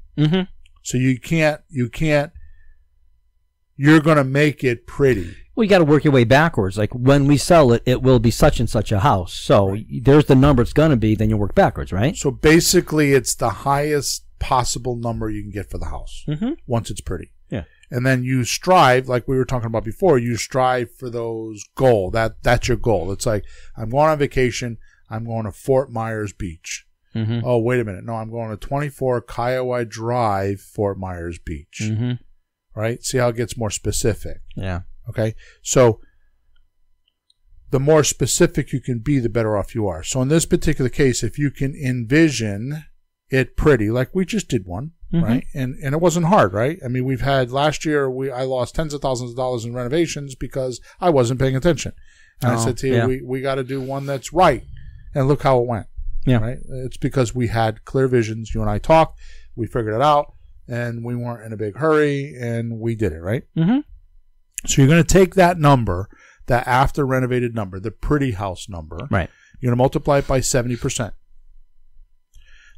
So you're going to make it pretty. Well, you got to work your way backwards. Like, when we sell it, it will be such and such a house. So there's the number it's going to be, then you work backwards, right? So basically, it's the highest possible number you can get for the house once it's pretty. Yeah. And then you strive, like we were talking about before, you strive for those goals. That's your goal. It's like, I'm going on vacation. I'm going to Fort Myers Beach. Oh, wait a minute. No, I'm going to 24 Kiowa Drive, Fort Myers Beach. Right? See how it gets more specific. Yeah. Okay. So the more specific you can be, the better off you are. So in this particular case, if you can envision it pretty, like we just did one, right? And it wasn't hard, right? I mean, we've had last year, I lost tens of thousands of dollars in renovations because I wasn't paying attention. And I said to you, we got to do one that's right. And look how it went. Yeah. Right? It's because we had clear visions. You and I talked, we figured it out, and we weren't in a big hurry, and we did it, right? So you're going to take that number, that after renovated number, the pretty house number. Right. You're going to multiply it by 70%.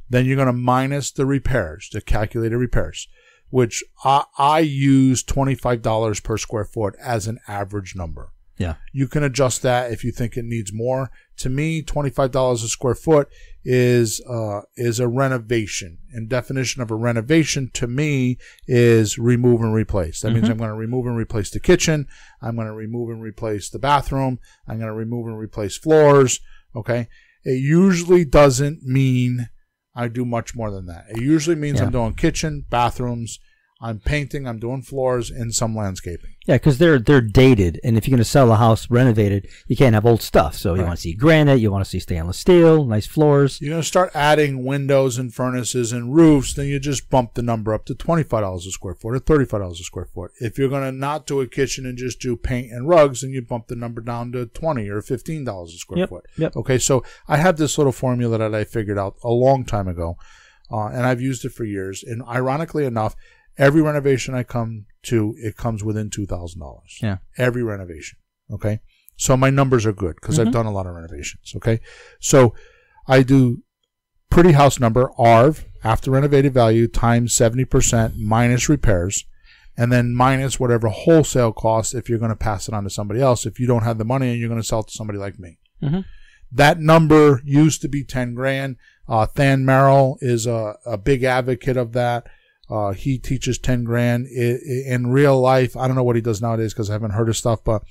Then you're going to minus the repairs, the calculated repairs, which I use $25 per square foot as an average number. Yeah. You can adjust that if you think it needs more. To me, $25 a square foot is a renovation. And definition of a renovation to me is remove and replace. That means I'm going to remove and replace the kitchen. I'm going to remove and replace the bathroom. I'm going to remove and replace floors. Okay. It usually doesn't mean I do much more than that. It usually means I'm doing kitchen, bathrooms. I'm painting, I'm doing floors, and some landscaping. Yeah, because they're dated, and if you're going to sell a house renovated, you can't have old stuff. So you want to see granite, you want to see stainless steel, nice floors. You're going to start adding windows and furnaces and roofs, then you just bump the number up to $25 a square foot or $35 a square foot. If you're going to not do a kitchen and just do paint and rugs, then you bump the number down to $20 or $15 a square foot. Yep. Okay, so I have this little formula that I figured out a long time ago, and I've used it for years. And ironically enough, every renovation I come to, it comes within $2,000. Yeah. Every renovation. Okay. So my numbers are good because I've done a lot of renovations. Okay. So I do pretty house number, ARV, after renovated value, times 70% minus repairs, and then minus whatever wholesale costs if you're going to pass it on to somebody else if you don't have the money and you're going to sell it to somebody like me. That number used to be 10 grand. Than Merrill is a big advocate of that. He teaches 10 grand in real life. I don't know what he does nowadays because I haven't heard his stuff, but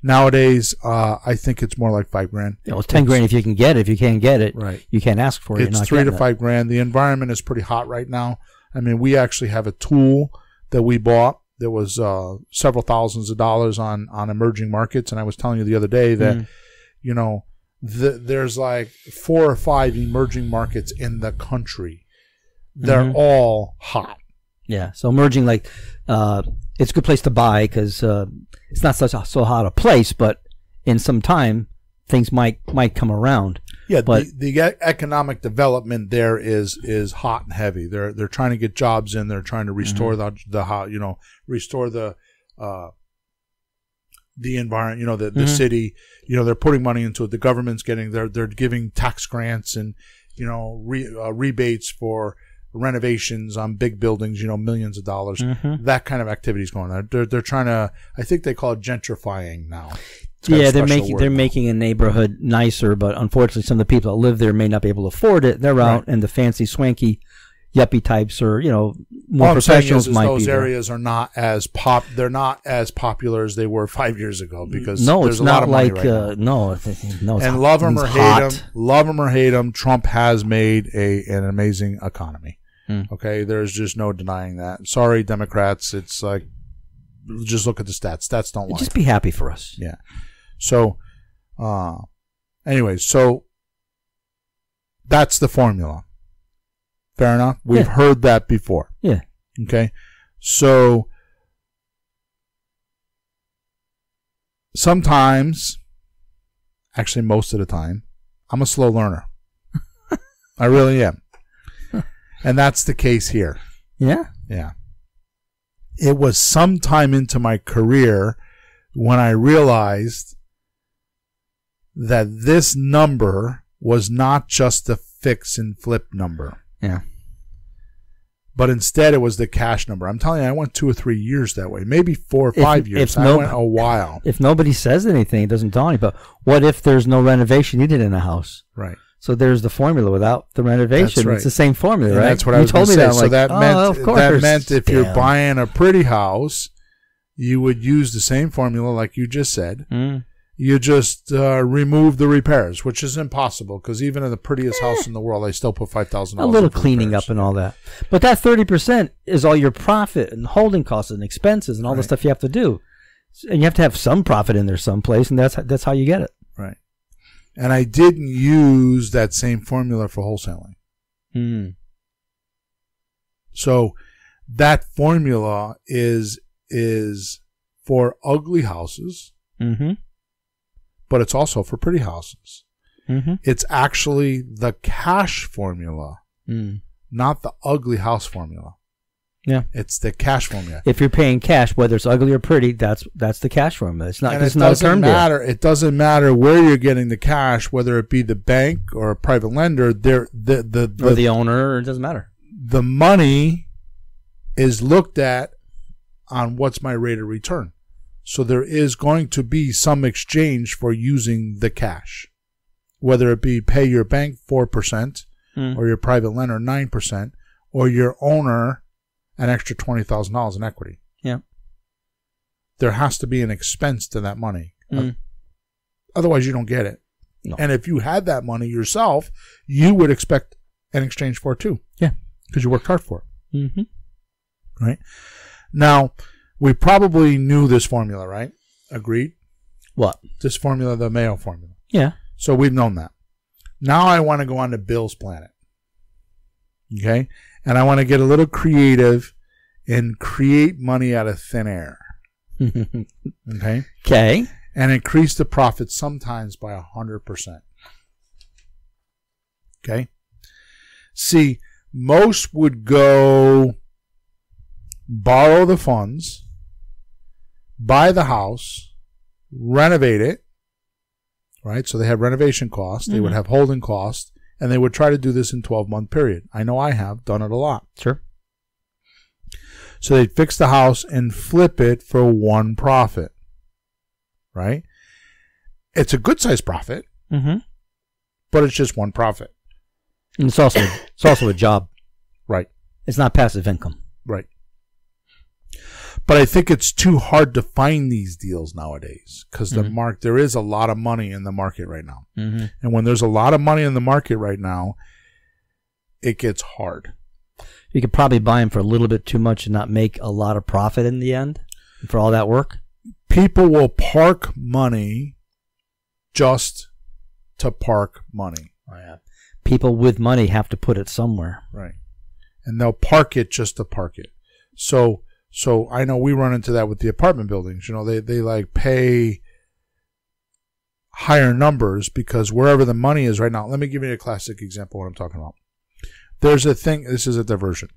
nowadays, I think it's more like 5 grand. Yeah, well, it's 10 grand if you can get it. If you can't get it, right, you can't ask for it. It's 3 to 5 grand. The environment is pretty hot right now. I mean, we actually have a tool that we bought that was several thousands of dollars on emerging markets. And I was telling you the other day that, you know, there's like 4 or 5 emerging markets in the country. They're all hot. Yeah. So emerging, like, it's a good place to buy because it's not so hot a place, but in some time things might come around. Yeah. But the economic development there is hot and heavy. They're trying to get jobs in. They're trying to restore restore the environment, the city, they're putting money into it. The government's they're giving tax grants and, rebates for renovations on big buildings, millions of dollars. That kind of activity is going on. They're trying to, I think they call it gentrifying now. Yeah, they're making a neighborhood nicer, but unfortunately some of the people that live there may not be able to afford it. They're out, and the fancy swanky yuppie types or more professionals might be there. Those areas are not as they're not as popular as they were 5 years ago because there's a lot of money right now. No, and love them or hate them, Trump has made an amazing economy. Okay, there's just no denying that. Sorry, Democrats. It's like, just look at the stats. Stats don't lie. Just be happy for us. Yeah. So, anyways, so that's the formula. Fair enough. We've heard that before. Yeah. Okay. So sometimes, actually most of the time, I'm a slow learner. I really am. And that's the case here. Yeah? Yeah. It was sometime into my career when I realized that this number was not just a fix and flip number. Yeah. But instead it was the cash number. I'm telling you, I went 2 or 3 years that way. Maybe 4 or 5 years. I went a while. If nobody says anything, it doesn't tell anybody. But what if there's no renovation needed in a house? Right. So there's the formula without the renovation. That's right. It's the same formula, right? That's what I was going to say. So that meant if you're Damn. buying a pretty house, you would use the same formula like you just said. You just remove the repairs, which is impossible because even in the prettiest house in the world, I still put $5,000. A little cleaning up and all that. But that 30% is all your profit and holding costs and expenses and all the stuff you have to do. And you have to have some profit in there someplace, and that's how you get it. Right. And I didn't use that same formula for wholesaling. So that formula is for ugly houses, but it's also for pretty houses. It's actually the cash formula, not the ugly house formula. Yeah, it's the cash formula. If you're paying cash, whether it's ugly or pretty, that's the cash formula. It's not. And it's it not doesn't a term matter. deal. It doesn't matter where you're getting the cash, whether it be the bank or a private lender. Or the owner. It doesn't matter. The money is looked at on what's my rate of return. So there is going to be some exchange for using the cash, whether it be pay your bank 4% or your private lender 9% or your owner an extra $20,000 in equity. Yeah. There has to be an expense to that money. Otherwise, you don't get it. No. And if you had that money yourself, you would expect an exchange for it too. Yeah. Because you worked hard for it. Right? Now, we probably knew this formula, right? Agreed? What? This formula, the Mayo formula. Yeah. So we've known that. Now I want to go on to Bill's planet. Okay? And I want to get a little creative and create money out of thin air. Okay? Okay. And increase the profit sometimes by 100%. Okay? See, most would go borrow the funds, buy the house, renovate it, right? So they have renovation costs, they would have holding costs, and they would try to do this in 12-month period. I know I have done it a lot. Sure. So they'd fix the house and flip it for one profit, right? It's a good size profit, but it's just one profit. And it's also a job. Right. It's not passive income. Right. But I think it's too hard to find these deals nowadays because there is a lot of money in the market right now. And when there's a lot of money in the market right now, it gets hard. You could probably buy them for a little bit too much and not make a lot of profit in the end for all that work. People will park money just to park money. Oh, yeah. People with money have to put it somewhere. Right. And they'll park it just to park it. So I know we run into that with the apartment buildings. You know, they like pay higher numbers because wherever the money is right now. Let me give you a classic example of what I'm talking about. There's a thing, this is a diversion.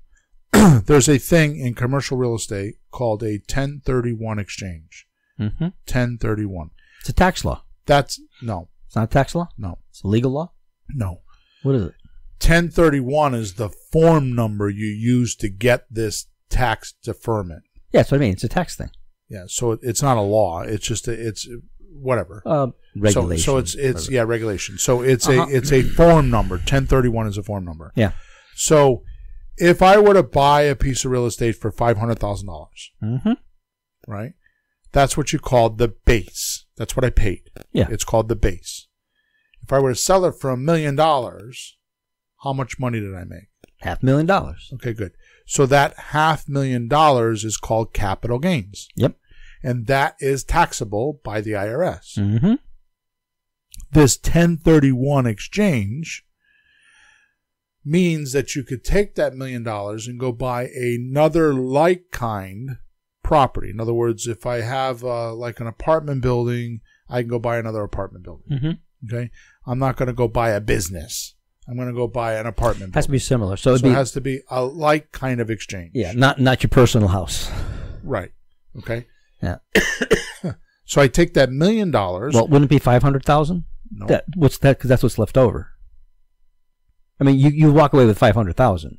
There's a thing in commercial real estate called a 1031 exchange. 1031. It's a tax law. No. It's not a tax law? No. It's a legal law? No. What is it? 1031 is the form number you use to get this tax deferment. Yeah, that's what I mean. It's a tax thing. Yeah, so it's not a law. It's just it's whatever. Regulation. So it's regulation. So it's a form number. 1031 is a form number. Yeah. So if I were to buy a piece of real estate for $500,000, right? That's what you call the base. That's what I paid. Yeah. It's called the base. If I were to sell it for $1 million, how much money did I make? $500,000. Okay, good. So that $500,000 is called capital gains. Yep. And that is taxable by the IRS. This 1031 exchange means that you could take that $1 million and go buy another like kind property. In other words, if I have like an apartment building, I can go buy another apartment building. Okay. I'm not going to go buy a business. I'm going to go buy an apartment building. It has to be similar. So it has to be a like kind of exchange. Yeah, not your personal house. Right. Okay. Yeah. So I take that $1 million. Well, wouldn't it be 500,000? No. What's that? Because that's what's left over. I mean, you walk away with 500,000.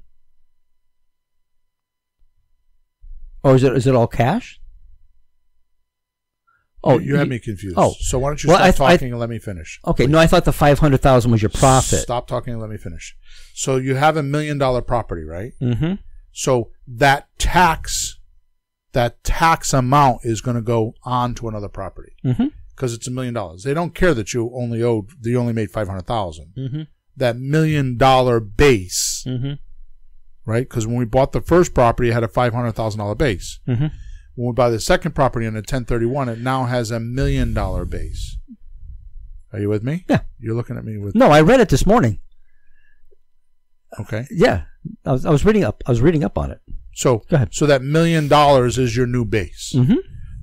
Or is it all cash? Oh, you had me confused. Oh, so why don't you stop talking and let me finish? Okay, no, I thought the 500,000 was your profit. Stop talking and let me finish. So you have $1 million property, right? So that tax amount is going to go on to another property because it's $1 million. They don't care that you only made 500,000. That $1 million base, right? Because when we bought the first property, it had a $500,000 base. When we buy the second property in a 1031, it now has $1 million base. Are you with me? Yeah. You're looking at me with. No, I read it this morning. Okay. Yeah, I was reading up. I was reading up on it. So go ahead. So that $1 million is your new base.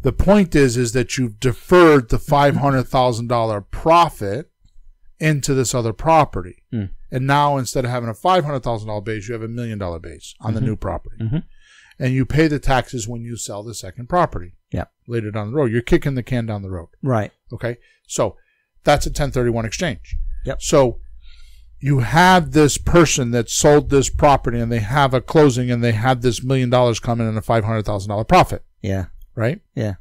The point is that you've deferred the $500,000 profit into this other property, and now instead of having a $500,000 base, you have $1 million base on the new property. And you pay the taxes when you sell the second property. Yeah. Later down the road. You're kicking the can down the road. Right. Okay. So that's a 1031 exchange. Yep. So you have this person that sold this property and they have a closing and they have this $1 million coming in a $500,000 profit. Yeah. Right? Yeah.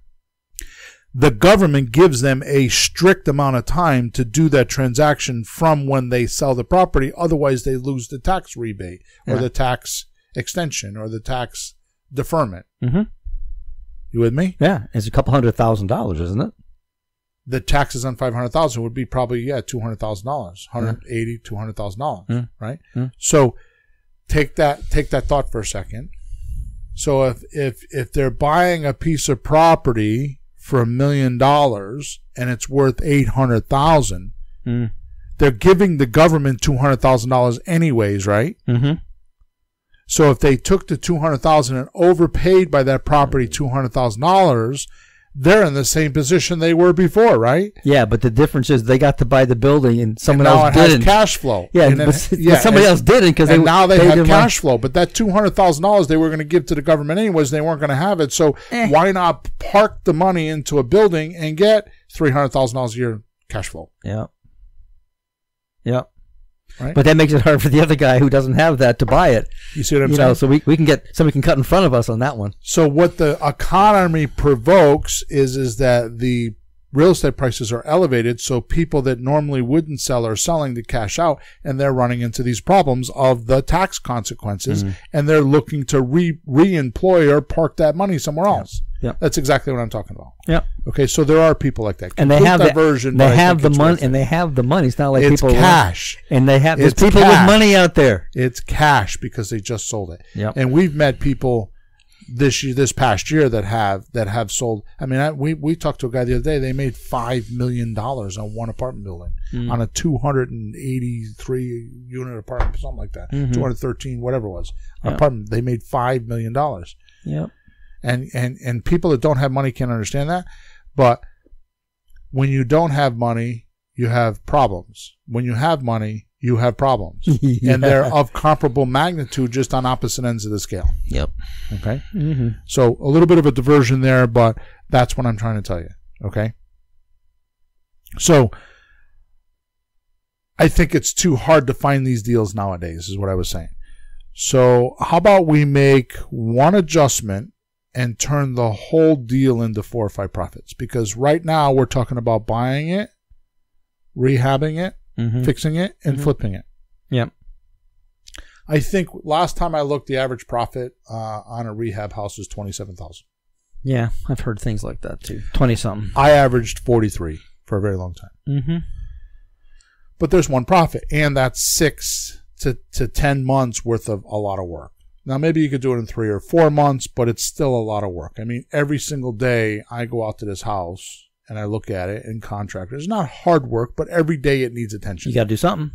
The government gives them a strict amount of time to do that transaction from when they sell the property. Otherwise, they lose the tax rebate or the tax extension or the tax deferment. You with me? Yeah, it's a couple $100,000, isn't it? The taxes on $500,000 would be probably $200,000, $180,000, $200,000, right? So take that thought for a second. So if they're buying a piece of property for $1 million and it's worth $800,000, they're giving the government $200,000 anyways, right? Mm-hmm. So if they took the $200,000 and overpaid by that property $200,000, they're in the same position they were before, right? Yeah, but the difference is they got to buy the building and someone else didn't. Has cash flow. Yeah, but somebody else didn't because now they have cash flow. But that $200,000 they were going to give to the government anyways, they weren't going to have it. So why not park the money into a building and get $300,000 a year cash flow? Yeah. Yeah. Right? But that makes it hard for the other guy who doesn't have that to buy it. You see what I'm saying? So we can get somebody can cut in front of us on that one. So what the economy provokes is that the real estate prices are elevated, so people that normally wouldn't sell are selling to cash out, and they're running into these problems of the tax consequences, and they're looking to re-employ or park that money somewhere else. Yeah. That's exactly what I'm talking about. Yeah. Okay, so there are people like that. And they have diversion. They have the money, and they have the money. It's not like it's people cash. And they have there's people with money out there. It's cash because they just sold it. Yep. And we've met people this past year that have sold. I mean, we talked to a guy the other day. They made $5 million on one apartment building on a 283 unit apartment, something like that, 213, whatever it was, apartment. They made $5 million. Yep. And people that don't have money can't understand that. But when you don't have money, you have problems. When you have money, you have problems. Yeah. And they're of comparable magnitude, just on opposite ends of the scale. Yep. Okay? Mm-hmm. So a little bit of a diversion there, but that's what I'm trying to tell you. Okay? So I think it's too hard to find these deals nowadays, is what I was saying. So how about we make one adjustment and turn the whole deal into 4 or 5 profits? Because right now we're talking about buying it, rehabbing it, fixing it, and flipping it. Yep. I think last time I looked, the average profit on a rehab house was $27,000. Yeah, I've heard things like that too. 20-something. I averaged 43 for a very long time. Mm-hmm. But there's one profit, and that's 6 to 10 months worth of a lot of work. Now, maybe you could do it in 3 or 4 months, but it's still a lot of work. I mean, every single day I go out to this house and I look at it and contract. It's not hard work, but every day it needs attention. You got to do something.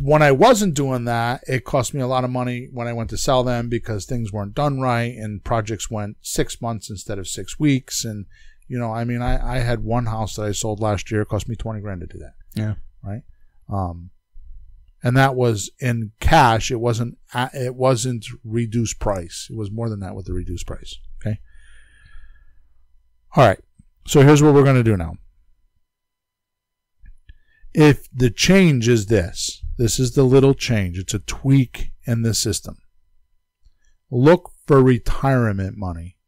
When I wasn't doing that, it cost me a lot of money when I went to sell them because things weren't done right and projects went 6 months instead of 6 weeks. And, you know, I mean, I had one house that I sold last year. It cost me $20,000 to do that. Yeah. Right. And that was in cash. It wasn't reduced price. It was more than that with the reduced price. Okay. All right. So here's what we're going to do now. If the change is this is the little change. It's a tweak in the system. Look for retirement money,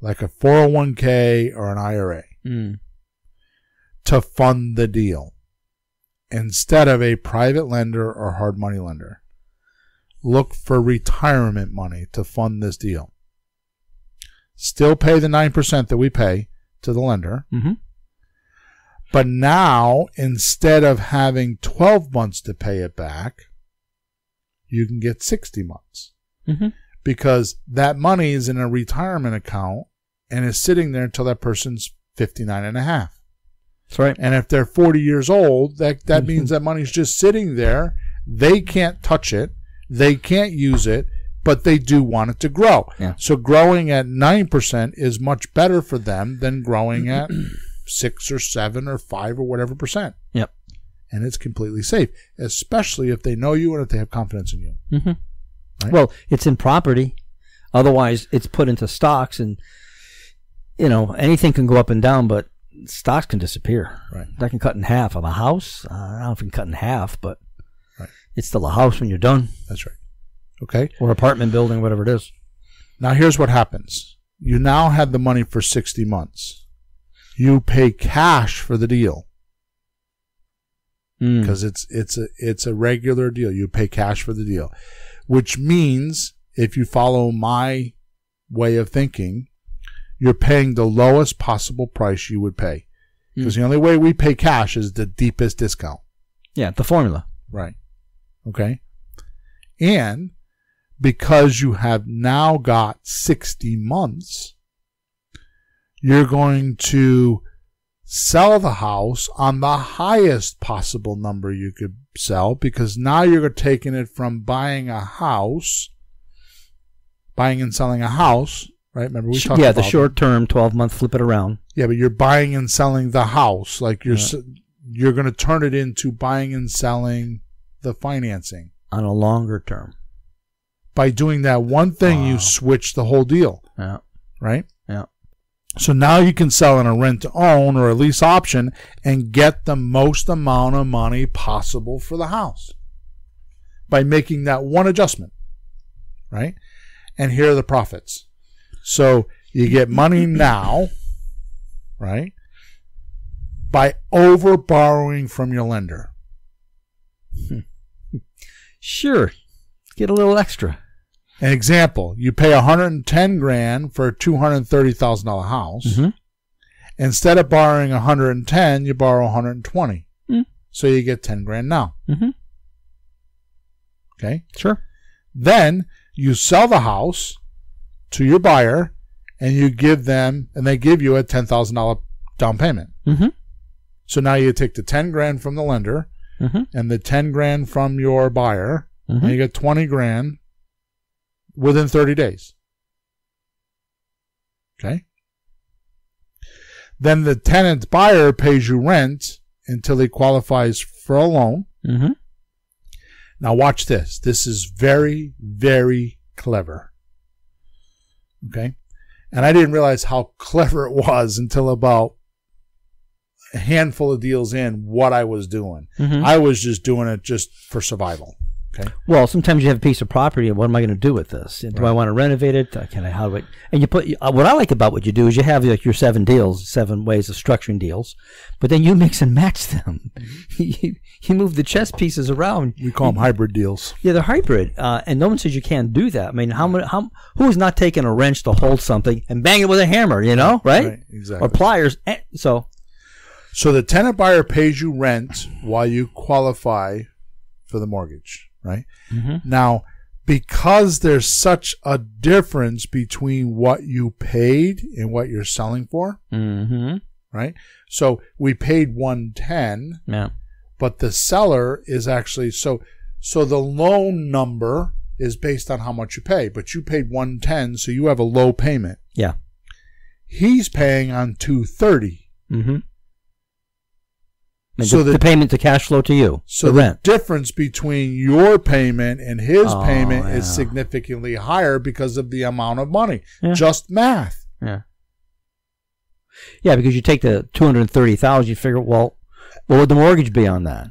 like a 401k or an IRA, to fund the deal, instead of a private lender or hard money lender. Look for retirement money to fund this deal. Still pay the 9% that we pay to the lender. Mm-hmm. But now, instead of having 12 months to pay it back, you can get 60 months. Mm-hmm. Because that money is in a retirement account and is sitting there until that person's 59 and a half. That's right. And if they're 40 years old, that means that money's just sitting there. They can't touch it. They can't use it, but they do want it to grow. Yeah. So growing at 9% is much better for them than growing at 6 or 7 or 5 or whatever percent. Yep. And it's completely safe, especially if they know you and if they have confidence in you. Mm-hmm. Right? Well, it's in property. Otherwise, it's put into stocks, and you know anything can go up and down, but stocks can disappear. Right. That can cut in half. Of a house, I don't know if it can cut in half, but right. It's still a house when you're done. That's right. Okay. Or apartment building, whatever it is. Now here's what happens. You now have the money for 60 months. You pay cash for the deal. Because it's a regular deal. You pay cash for the deal. Which means, if you follow my way of thinking, you're paying the lowest possible price you would pay. Because the only way we pay cash is the deepest discount. Yeah, the formula. Right. Okay. And because you have now got 60 months, you're going to sell the house on the highest possible number you could sell, because now you're taking it from buying and selling a house, right? Remember we talked about the short term 12-month flip it around. Yeah, but you're buying and selling the house. Like you're going to turn it into buying and selling the financing on a longer term. By doing that one thing, you switch the whole deal. Yeah. Right? Yeah. So now you can sell in a rent to own or a lease option and get the most amount of money possible for the house by making that one adjustment. Right? And here are the profits. So you get money now, right, by over borrowing from your lender. Sure. Get a little extra. An example, you pay $110,000 for a $230,000 house. Mm-hmm. Instead of borrowing $110,000, you borrow $120,000. Mm-hmm. So you get $10,000 now. Mm-hmm. Okay? Sure. Then you sell the house to your buyer, and you give them, and they give you a $10,000 down payment. Mm-hmm. So now you take the $10,000 from the lender, mm-hmm. and the $10,000 from your buyer, mm-hmm. and you get $20,000 within 30 days. Okay? Then the tenant's buyer pays you rent until he qualifies for a loan. Mm-hmm. Now watch this. This is very, very clever. Okay? And I didn't realize how clever it was until about a handful of deals in what I was doing. Mm-hmm. I was just doing it just for survival. Okay. Well, sometimes you have a piece of property, and what am I going to do with this? Do I want to renovate it? How do I? And you put. What I like about what you do is you have like your 7 deals, 7 ways of structuring deals, but then you mix and match them. you move the chess pieces around. We call them hybrid deals. Yeah, they're hybrid, and no one says you can't do that. I mean, who is not taking a wrench to hold something and bang it with a hammer? You know, right? Exactly. Or pliers. So the tenant buyer pays you rent while you qualify for the mortgage. Right? Mm-hmm. Now, because there's such a difference between what you paid and what you're selling for, mm-hmm. right? So we paid $110,000, yeah. but the seller is actually so the loan number is based on how much you pay, but you paid $110,000, so you have a low payment. Yeah, he's paying on $230,000. Mm-hmm. So the payment to cash flow to you. So the rent difference between your payment and his payment is significantly higher because of the amount of money. Yeah. Just math. Yeah. Yeah, because you take the $230,000, you figure, well, what would the mortgage be on that?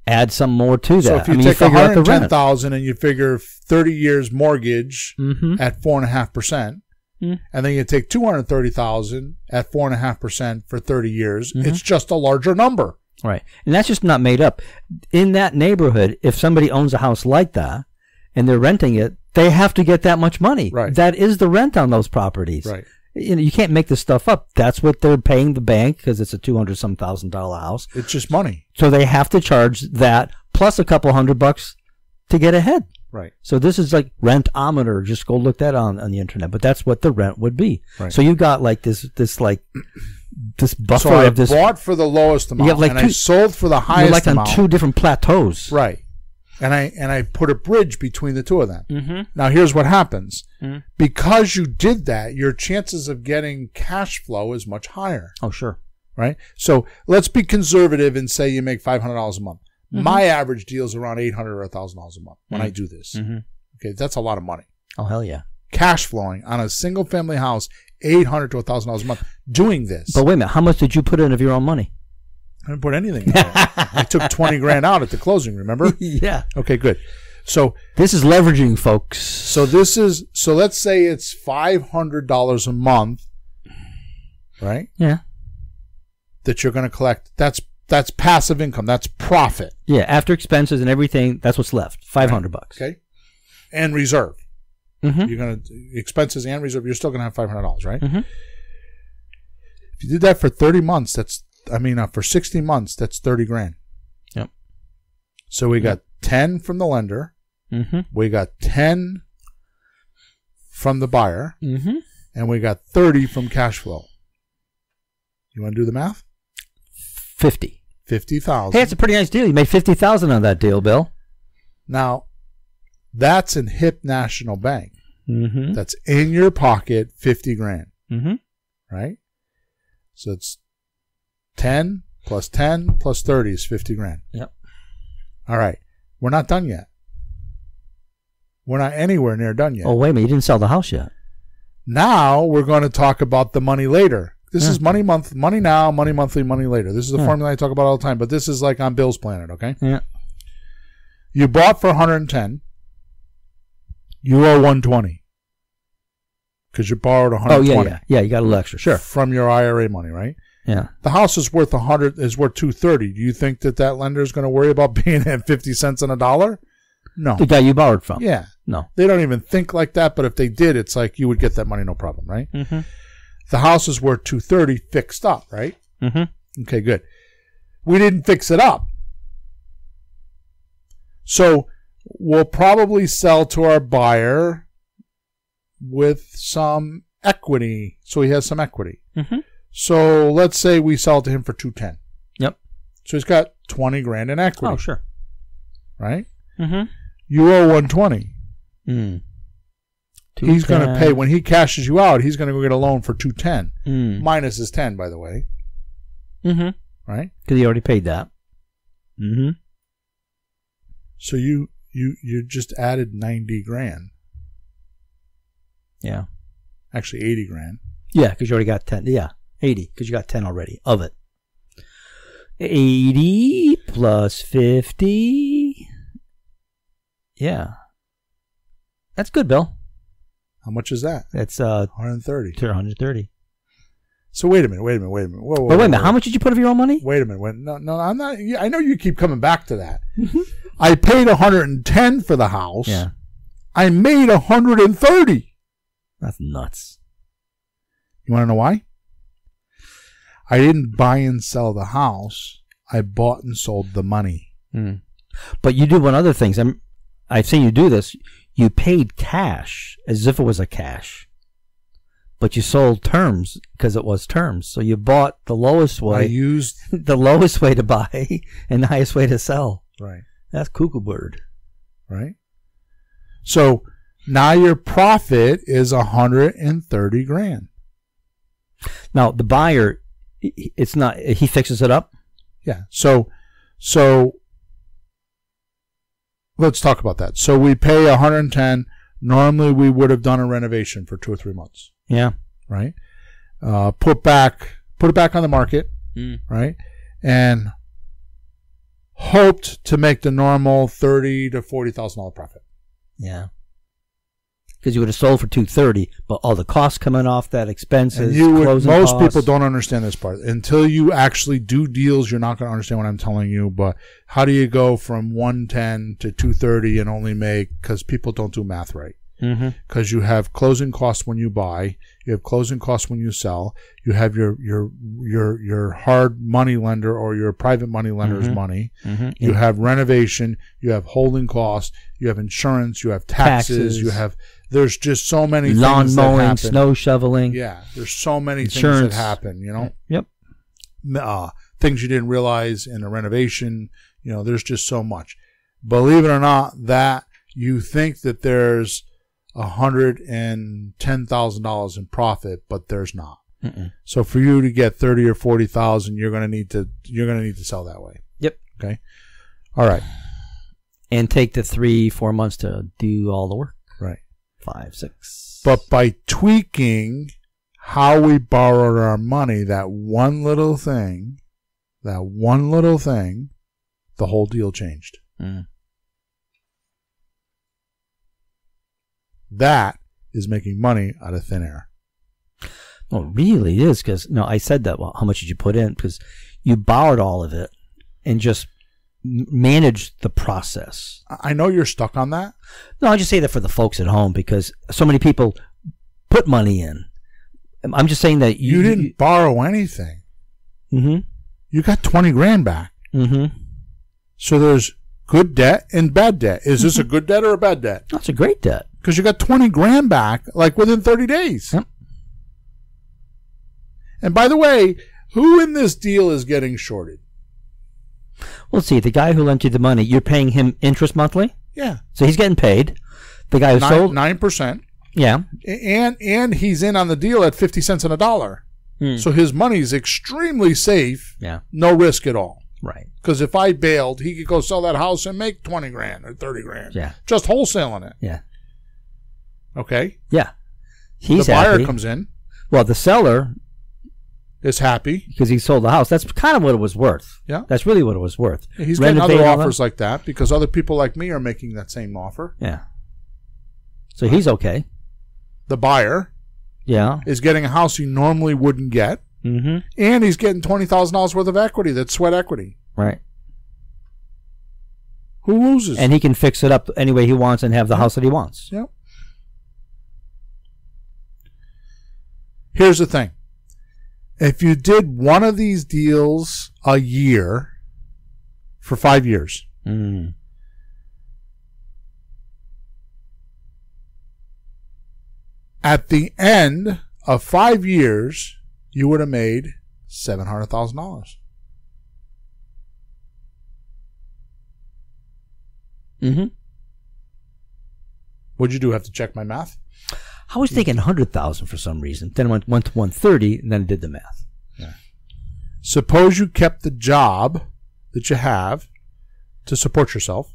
Add some more to that. So if you take $110,000 and you figure 30 years mortgage mm-hmm. at 4.5%, mm-hmm. and then you take $230,000 at 4.5% for 30 years, mm-hmm. it's just a larger number. Right. And that's just not made up. In that neighborhood, if somebody owns a house like that and they're renting it, they have to get that much money. Right. That is the rent on those properties. Right. You can't make this stuff up. That's what they're paying the bank because it's a $200,000 house. It's just money. So they have to charge that plus a couple $100 to get ahead. Right. So this is like rentometer. Just go look that on the internet. But that's what the rent would be. Right. So you got like this buffer so of this. I bought for the lowest amount, like I sold for the highest amount. You're like on 2 different plateaus. Right. And I put a bridge between the 2 of them. Mm-hmm. Now here's what happens. Mm-hmm. Because you did that, your chances of getting cash flow is much higher. Oh, sure. Right? So let's be conservative and say you make $500 a month. Mm-hmm. My average deal is around $800 or $1,000 a month when I do this. Mm-hmm. Okay, that's a lot of money. Oh, hell yeah. Cash flowing on a single family house, $800 to $1,000 a month doing this. But wait a minute, how much did you put in of your own money? I didn't put anything in there. I took $20,000 out at the closing, remember? Yeah. Okay, good. So this is leveraging, folks. So let's say it's $500 a month, right? Yeah. That you're going to collect. That's passive income. That's profit. Yeah, after expenses and everything, that's what's left. $500. Okay. And reserve. Mm-hmm. You're going to expenses and reserve. You're still going to have $500, right? Mm-hmm. If you did that for 30 months, for 60 months, that's $30,000. Yep. So we got 10 from the lender. Mm-hmm. We got 10 from the buyer, and we got 30 from cash flow. You want to do the math? 50,000. Hey, it's a pretty nice deal. You made 50,000 on that deal, Bill. Now, that's in Hip National Bank. That's in your pocket, 50 grand. Right? So it's 10 plus 10 plus 30 is 50 grand. Yep. All right. We're not done yet. We're not anywhere near done yet. Oh, wait a minute. You didn't sell the house yet. Now we're going to talk about the money later. This is money now, money monthly, money later. This is a formula I talk about all the time, but this is like on Bill's Planet, okay? Yeah. You bought for 110. You owe 120. Because you borrowed 120. Oh, yeah. You got a little extra, sure. From your IRA money, right? Yeah. The house is worth 100, is worth 230. Do you think that lender is going to worry about being at 50 cents on a dollar? No. The guy you borrowed from. Yeah. No. They don't even think like that, but if they did, it's like you would get that money, no problem, right? The house is worth 230 fixed up, right? Okay, good. We didn't fix it up. So we'll probably sell to our buyer with some equity. So he has some equity. So let's say we sell to him for 210. Yep. So he's got 20 grand in equity. Oh, sure. Right? You owe 120. He's going to pay, when he cashes you out, he's going to go get a loan for 210. Minus his 10, by the way. Right? Because he already paid that. So you just added 90 grand. Yeah. Actually, 80 grand. Yeah, because you already got 10. Yeah, 80, because you got 10 already of it. 80 plus 50. Yeah. That's good, Bill. How much is that? That's 130. 130. So wait a minute. Whoa, wait a minute. How much did you put of your own money? Wait a minute. No, I'm not. I know you keep coming back to that. I paid 110 for the house. Yeah. I made 130. That's nuts. You want to know why? I didn't buy and sell the house. I bought and sold the money. But you do one other thing. I've seen you do this. You paid cash as if it was a cash, but you sold terms because it was terms. So you bought the lowest way. I used the lowest way to buy and the highest way to sell. Right. That's cuckoo bird. Right. So now your profit is 130 grand. Now the buyer, it's not. He fixes it up. Yeah. So let's talk about that. So we pay 110. Normally we would have done a renovation for 2 or 3 months. Yeah. Right. Put it back on the market. Right. And hoped to make the normal $30,000 to $40,000 profit. Yeah. Because you would have sold for $230, but all the costs coming off that, expenses, most people don't understand this part. Until you actually do deals, you're not going to understand what I'm telling you. But how do you go from 110 to 230 and only make, because people don't do math right. Because you have closing costs when you buy, you have closing costs when you sell, you have your hard money lender or your private money lender's money, you have renovation, you have holding costs, you have insurance, you have taxes. You have, there's just so many things lawn that mowing, happen. snow shoveling. Yeah, there's so many insurance. things that happen, you know. Yep. Things you didn't realize in a renovation, you know, there's just so much. Believe it or not, that you think that there's $110,000 in profit, but there's not. So for you to get 30 or 40,000, you're going to need to sell that way. Yep. Okay. All right. And take the 3-4 months to do all the work. Right. 5, 6. But by tweaking how we borrowed our money, that one little thing, the whole deal changed. That is making money out of thin air. Well, it really is, because I said that. Well, how much did you put in? Because you borrowed all of it and just managed the process. I know you're stuck on that. No, I just say that for the folks at home, because so many people put money in. I'm just saying that you didn't borrow anything. You got 20 grand back. So there's good debt and bad debt. Is this a good debt or a bad debt? That's a great debt. Because you got 20 grand back like within 30 days. Yep. And by the way, who in this deal is getting shorted? Well, see, the guy who lent you the money, you're paying him interest monthly? Yeah. So he's getting paid. The guy who sold 9%. Yeah. And he's in on the deal at 50 cents on a dollar. So his money's extremely safe. Yeah. No risk at all. Right. Because if I bailed, he could go sell that house and make 20 grand or 30 grand. Yeah. Just wholesaling it. Yeah. Okay. Yeah. He's the buyer happy. comes in. Well, the seller is happy because he sold the house. That's kind of what it was worth. Yeah. That's really what it was worth. He's getting other offers like that because other people like me are making that same offer. Yeah. So he's okay. The buyer is getting a house he normally wouldn't get. Mm-hmm. And he's getting $20,000 worth of equity. That's sweat equity. Right. Who loses? And he can fix it up any way he wants and have the house that he wants. Yep. Here's the thing. If you did one of these deals a year for 5 years, at the end of 5 years, you would have made $700,000. Mm-hmm. What'd you do? Have to check my math? I was thinking 100,000 for some reason. Then it went to 130, and then I did the math. Yeah. Suppose you kept the job that you have to support yourself,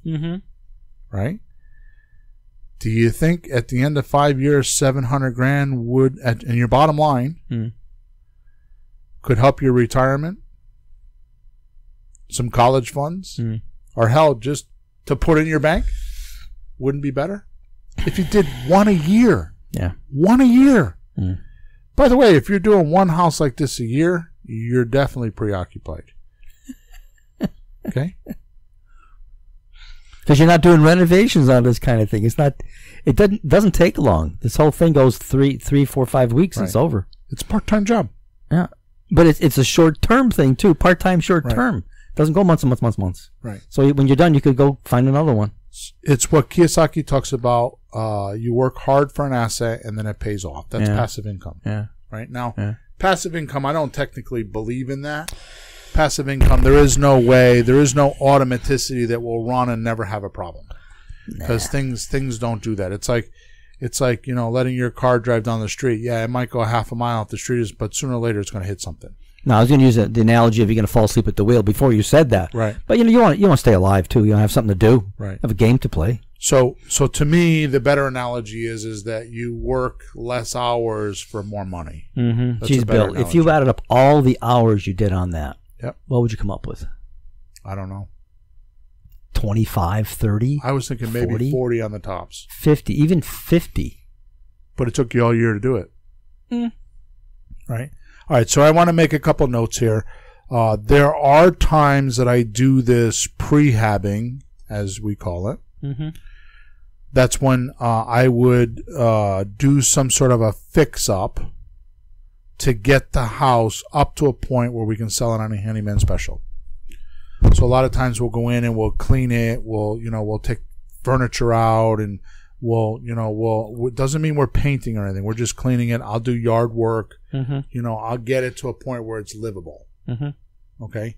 right? Do you think at the end of 5 years, 700 grand would, in your bottom line, could help your retirement, some college funds, or hell, just to put in your bank? Wouldn't be better if you did one a year. Yeah, one a year. By the way, if you're doing one house like this a year, you're definitely preoccupied. Okay. Because you're not doing renovations on this kind of thing. It's not. It doesn't take long. This whole thing goes 3, 4, 5 weeks. And it's over. It's a part-time job. Yeah, but it's a short-term thing too. Part-time, short-term. Doesn't go months and months, months, months. Right. So when you're done, you could go find another one. It's what Kiyosaki talks about. You work hard for an asset and then it pays off. That's passive income. Yeah. Right now, passive income. I don't technically believe in that. Passive income. There is no way. There is no automaticity that will run and never have a problem. Because things don't do that. It's like letting your car drive down the street. Yeah, it might go half a mile off the street, but sooner or later it's going to hit something. No, I was going to use the analogy of you're going to fall asleep at the wheel before you said that. Right. But you want to stay alive too. You want to have something to do. Right. Have a game to play. So to me, the better analogy is that you work less hours for more money. Mm-hmm. Geez, Bill, analogy. If you added up all the hours you did on that, what would you come up with? I don't know. 25, 30? I was thinking 40? Maybe 40 on the tops. 50, even 50. But it took you all year to do it. Right? All right, so I want to make a couple notes here. There are times that I do this prehabbing, as we call it. That's when I would do some sort of a fix-up to get the house up to a point where we can sell it on a handyman special. So a lot of times we'll go in and we'll clean it. We'll take furniture out and it doesn't mean we're painting or anything. We're just cleaning it. I'll do yard work. I'll get it to a point where it's livable. Okay.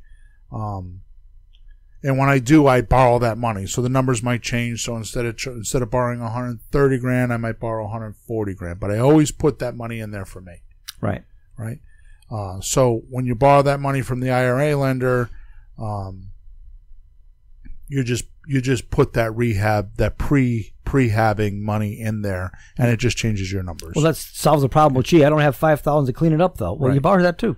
And when I do, I borrow that money. So the numbers might change. So instead of borrowing 130 grand, I might borrow 140 grand. But I always put that money in there for me. Right. Right. So when you borrow that money from the IRA lender, you just put that prehabbing money in there, and it just changes your numbers. Well, that solves the problem. Well, gee, I don't have $5,000 to clean it up though. Well, you borrow that too,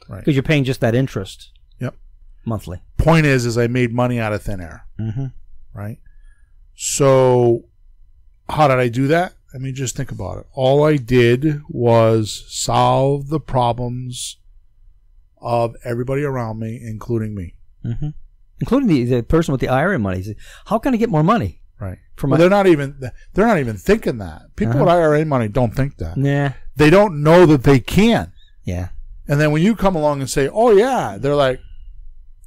right? Because you're paying just that interest. Yep. Monthly. Point is I made money out of thin air. Right. So how did I do that? I mean, just think about it. All I did was solve the problems of everybody around me, including me. Including the person with the IRA money. How can I get more money? Right. They're not even thinking that. People with IRA money don't think that. Nah. They don't know that they can. Yeah. And then when you come along and say, "Oh yeah," they're like,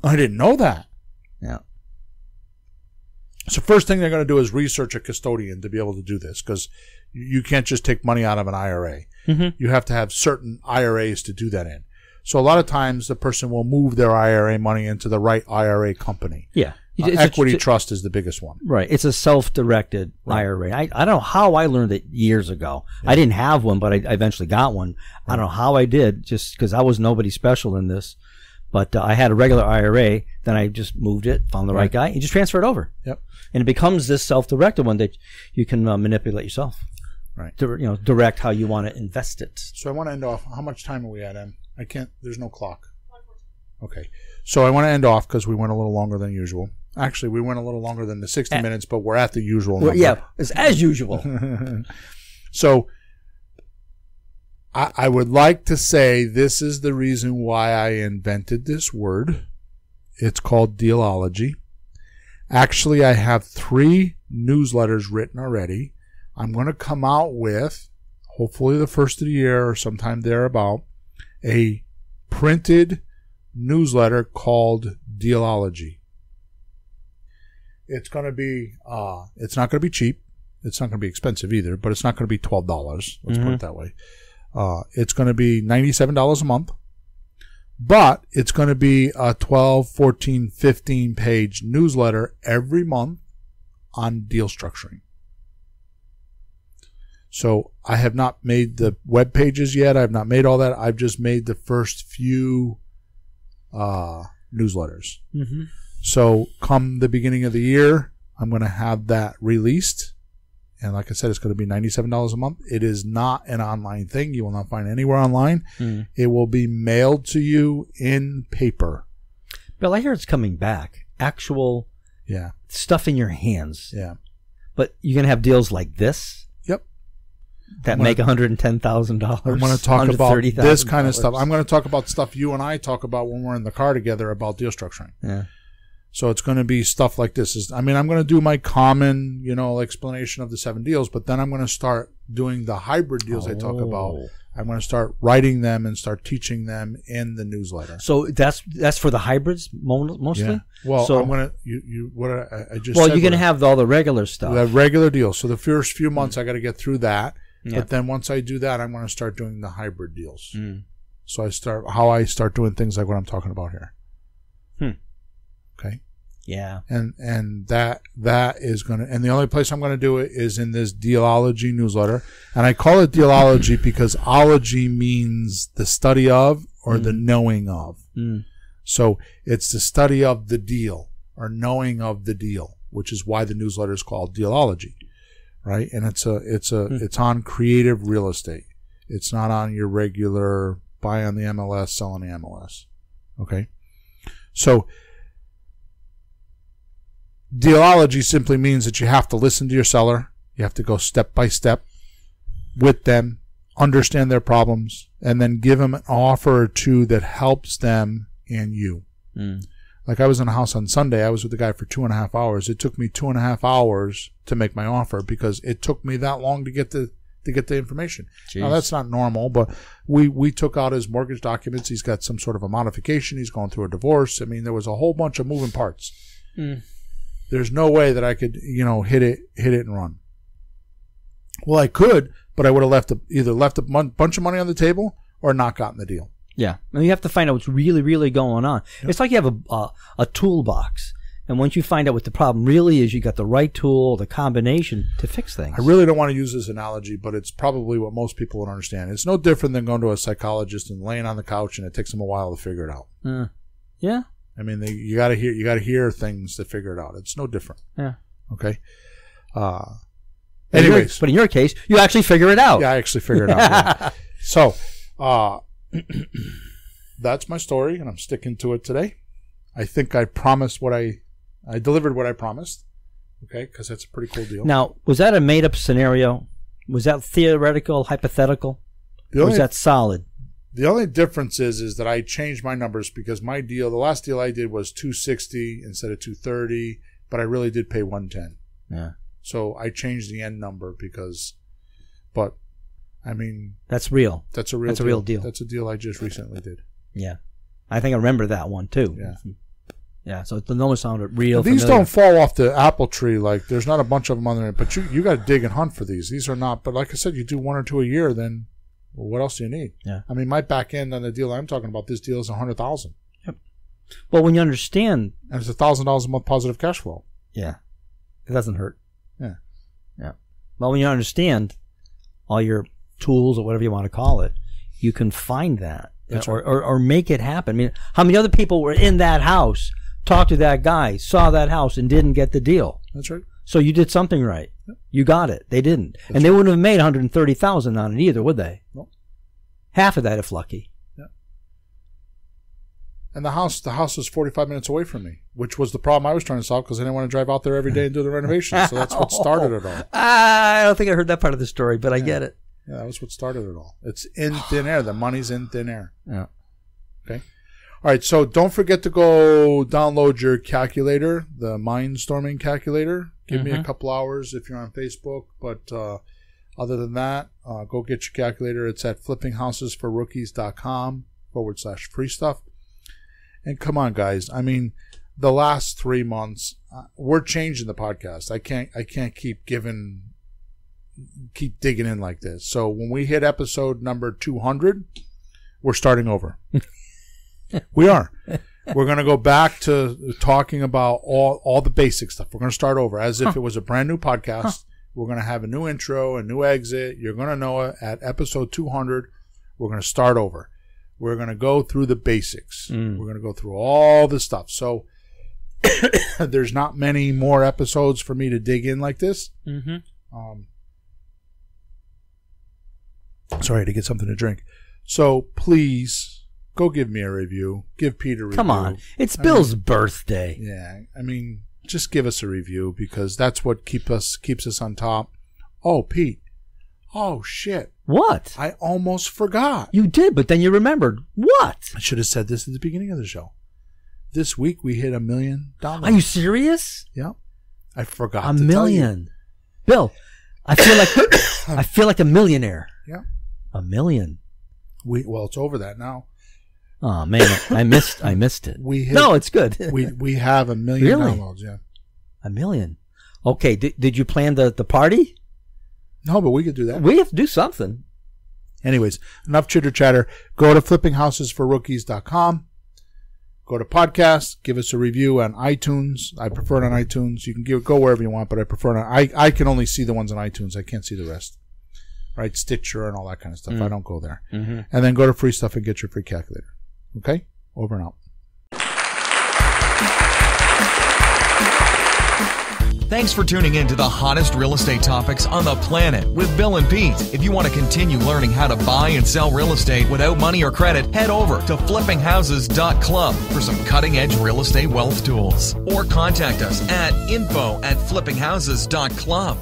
"I didn't know that." Yeah. So first thing they're going to do is research a custodian to be able to do this, because you can't just take money out of an IRA. You have to have certain IRAs to do that in. So a lot of times the person will move their IRA money into the right IRA company. Yeah. Equity trust is the biggest one. Right. It's a self-directed IRA. I don't know how I learned it years ago. I didn't have one, but I eventually got one. I don't know how I did, just because I was nobody special in this. But I had a regular IRA. Then I just moved it, found the right guy, and just transferred over. Yep. And it becomes this self-directed one that you can manipulate yourself. Right. Direct how you want to invest it. So I want to end off. How much time are we at, Em? I can't. There's no clock. Okay. So I want to end off because we went a little longer than usual. Actually, we went a little longer than the 60 minutes, but we're at the usual number. Yeah, it's as usual. So I would like to say this is the reason why I invented this word. It's called Dealology. Actually, I have 3 newsletters written already. I'm going to come out with, hopefully the first of the year or sometime thereabout, a printed newsletter called Dealology. It's going to be, it's not going to be cheap. It's not going to be expensive either, but it's not going to be $12. Let's put it that way. It's going to be $97 a month, but it's going to be a 12, 14, 15 page newsletter every month on deal structuring. So I have not made the web pages yet. I have not made all that. I've just made the first few newsletters. So come the beginning of the year, I'm going to have that released. And like I said, it's going to be $97 a month. It is not an online thing. You will not find anywhere online. It will be mailed to you in paper. Bill, I hear it's coming back. Actual stuff in your hands. Yeah. But you're going to have deals like this? Yep. That make $110,000. I'm going to talk about this kind of stuff. I'm going to talk about stuff you and I talk about when we're in the car together about deal structuring. Yeah. So it's going to be stuff like this. I'm going to do my common, explanation of the 7 deals, but then I'm going to start doing the hybrid deals I talk about. I'm going to start writing them and start teaching them in the newsletter. So that's for the hybrids mostly? Yeah. Well, so, I'm going to, I just well, said you're going to have all the regular stuff. The regular deals. So the first few months I got to get through that. But then once I do that, I'm going to start doing the hybrid deals. So I start doing things like what I'm talking about here. Okay. Yeah. And that is going to, and the only place I'm going to do it is in this Dealology newsletter. And I call it Dealology because ology means the study of or the knowing of. So it's the study of the deal or knowing of the deal, which is why the newsletter is called Dealology, right? And it's on creative real estate. It's not on your regular buy on the MLS, sell on the MLS. Okay. So Dealology simply means that you have to listen to your seller. You have to go step by step with them, understand their problems, and then give them an offer or two that helps them and you. Like I was in a house on Sunday. I was with the guy for 2.5 hours. It took me 2.5 hours to make my offer because it took me that long to get the information. Jeez. Now that's not normal, but we took out his mortgage documents. He's got some sort of a modification. He's going through a divorce. I mean, there was a whole bunch of moving parts. There's no way that I could, hit it and run. Well, I could, but I would have either left a bunch of money on the table or not gotten the deal. Yeah, and you have to find out what's really, really going on. Yep. It's like you have a toolbox, and once you find out what the problem really is, you got the right tool, the combination to fix things. I really don't want to use this analogy, but it's probably what most people would understand. It's no different than going to a psychologist and laying on the couch, and it takes them a while to figure it out. Yeah. I mean, you got to hear things to figure it out. It's no different. Yeah. Okay. Anyways, but in your case, you actually figure it out. Yeah, I actually figure it out. Yeah. So, that's my story, and I'm sticking to it today. I think I promised I delivered what I promised. Okay, because that's a pretty cool deal. Now, was that a made-up scenario? Was that theoretical, hypothetical? Or was that solid? The only difference is that I changed my numbers because the last deal I did was 260 instead of 230, but I really did pay 110. Yeah. So I changed the end number I mean, that's real. That's a real deal. That's a deal I just recently did. Yeah. I think I remember that one too. Yeah. Yeah, so the numbers sounded real. These familiar. don't fall off the apple tree. Like, there's not a bunch of them on there, but you got to dig and hunt for these. These are not. But like I said, you do 1 or 2 a year, then well, what else do you need? Yeah. I mean, my back end on the deal I'm talking about, this deal is $100,000. Yep. Well, when you understand, and it's $1,000 a month positive cash flow. Yeah, it doesn't hurt. Yeah. Yeah. Well, when you understand all your tools or whatever you want to call it, you can find that or make it happen. I mean, how many other people were in that house, talked to that guy, saw that house, and didn't get the deal? That's right. So you did something right. Yep. You got it. They didn't. That's and they wouldn't have made $130,000 on it either, would they? Nope. Half of that if lucky. Yeah. And the house was 45 minutes away from me, which was the problem I was trying to solve because I didn't want to drive out there every day and do the renovations. So that's what started it all. I don't think I heard that part of the story, but I get it. Yeah, that was what started it all. It's in thin air. The money's in thin air. Yeah. Okay. All right. So don't forget to go download your calculator, the Mindstorming calculator. Give me a couple hours if you're on Facebook. But other than that, go get your calculator. It's at flippinghousesforrookies.com/free stuff. And come on, guys. I mean, the last 3 months, we're changing the podcast. I can't keep digging in like this. So when we hit episode number 200, we're starting over. We are. We're going to go back to talking about all the basic stuff. We're going to start over as if it was a brand new podcast. We're going to have a new intro, a new exit. You're going to know it at episode 200. We're going to start over. We're going to go through the basics. We're going to go through all the stuff. So there's not many more episodes for me to dig in like this. Sorry, to get something to drink. So please go give me a review. Give Pete a review. Come on. It's Bill's birthday. Yeah. I mean, just give us a review because that's what keeps us on top. Oh, Pete. Oh, shit. What? I almost forgot. You did, but then you remembered. What? I should have said this at the beginning of the show. This week we hit $1 million. Are you serious? Yeah. I forgot $1 million. Bill, I feel like a millionaire. Yeah. $1 million. Well, it's over that now. Oh man, I missed it. No, it's good. we have $1 million really? downloads, yeah. $1 million. Okay, did you plan the party? No, but we could do that. We have to do something. Anyways, enough chitter chatter. Go to flippinghousesforrookies.com. Go to podcast. Give us a review on iTunes. I prefer it on iTunes. You can go wherever you want, but I prefer it on. I can only see the ones on iTunes. I can't see the rest. Right, Stitcher and all that kind of stuff. I don't go there. And then go to free stuff and get your free calculator. Okay? Over and out. Thanks for tuning in to the hottest real estate topics on the planet with Bill and Pete. If you want to continue learning how to buy and sell real estate without money or credit, head over to flippinghouses.club for some cutting-edge real estate wealth tools. Or contact us at info@flippinghouses.club.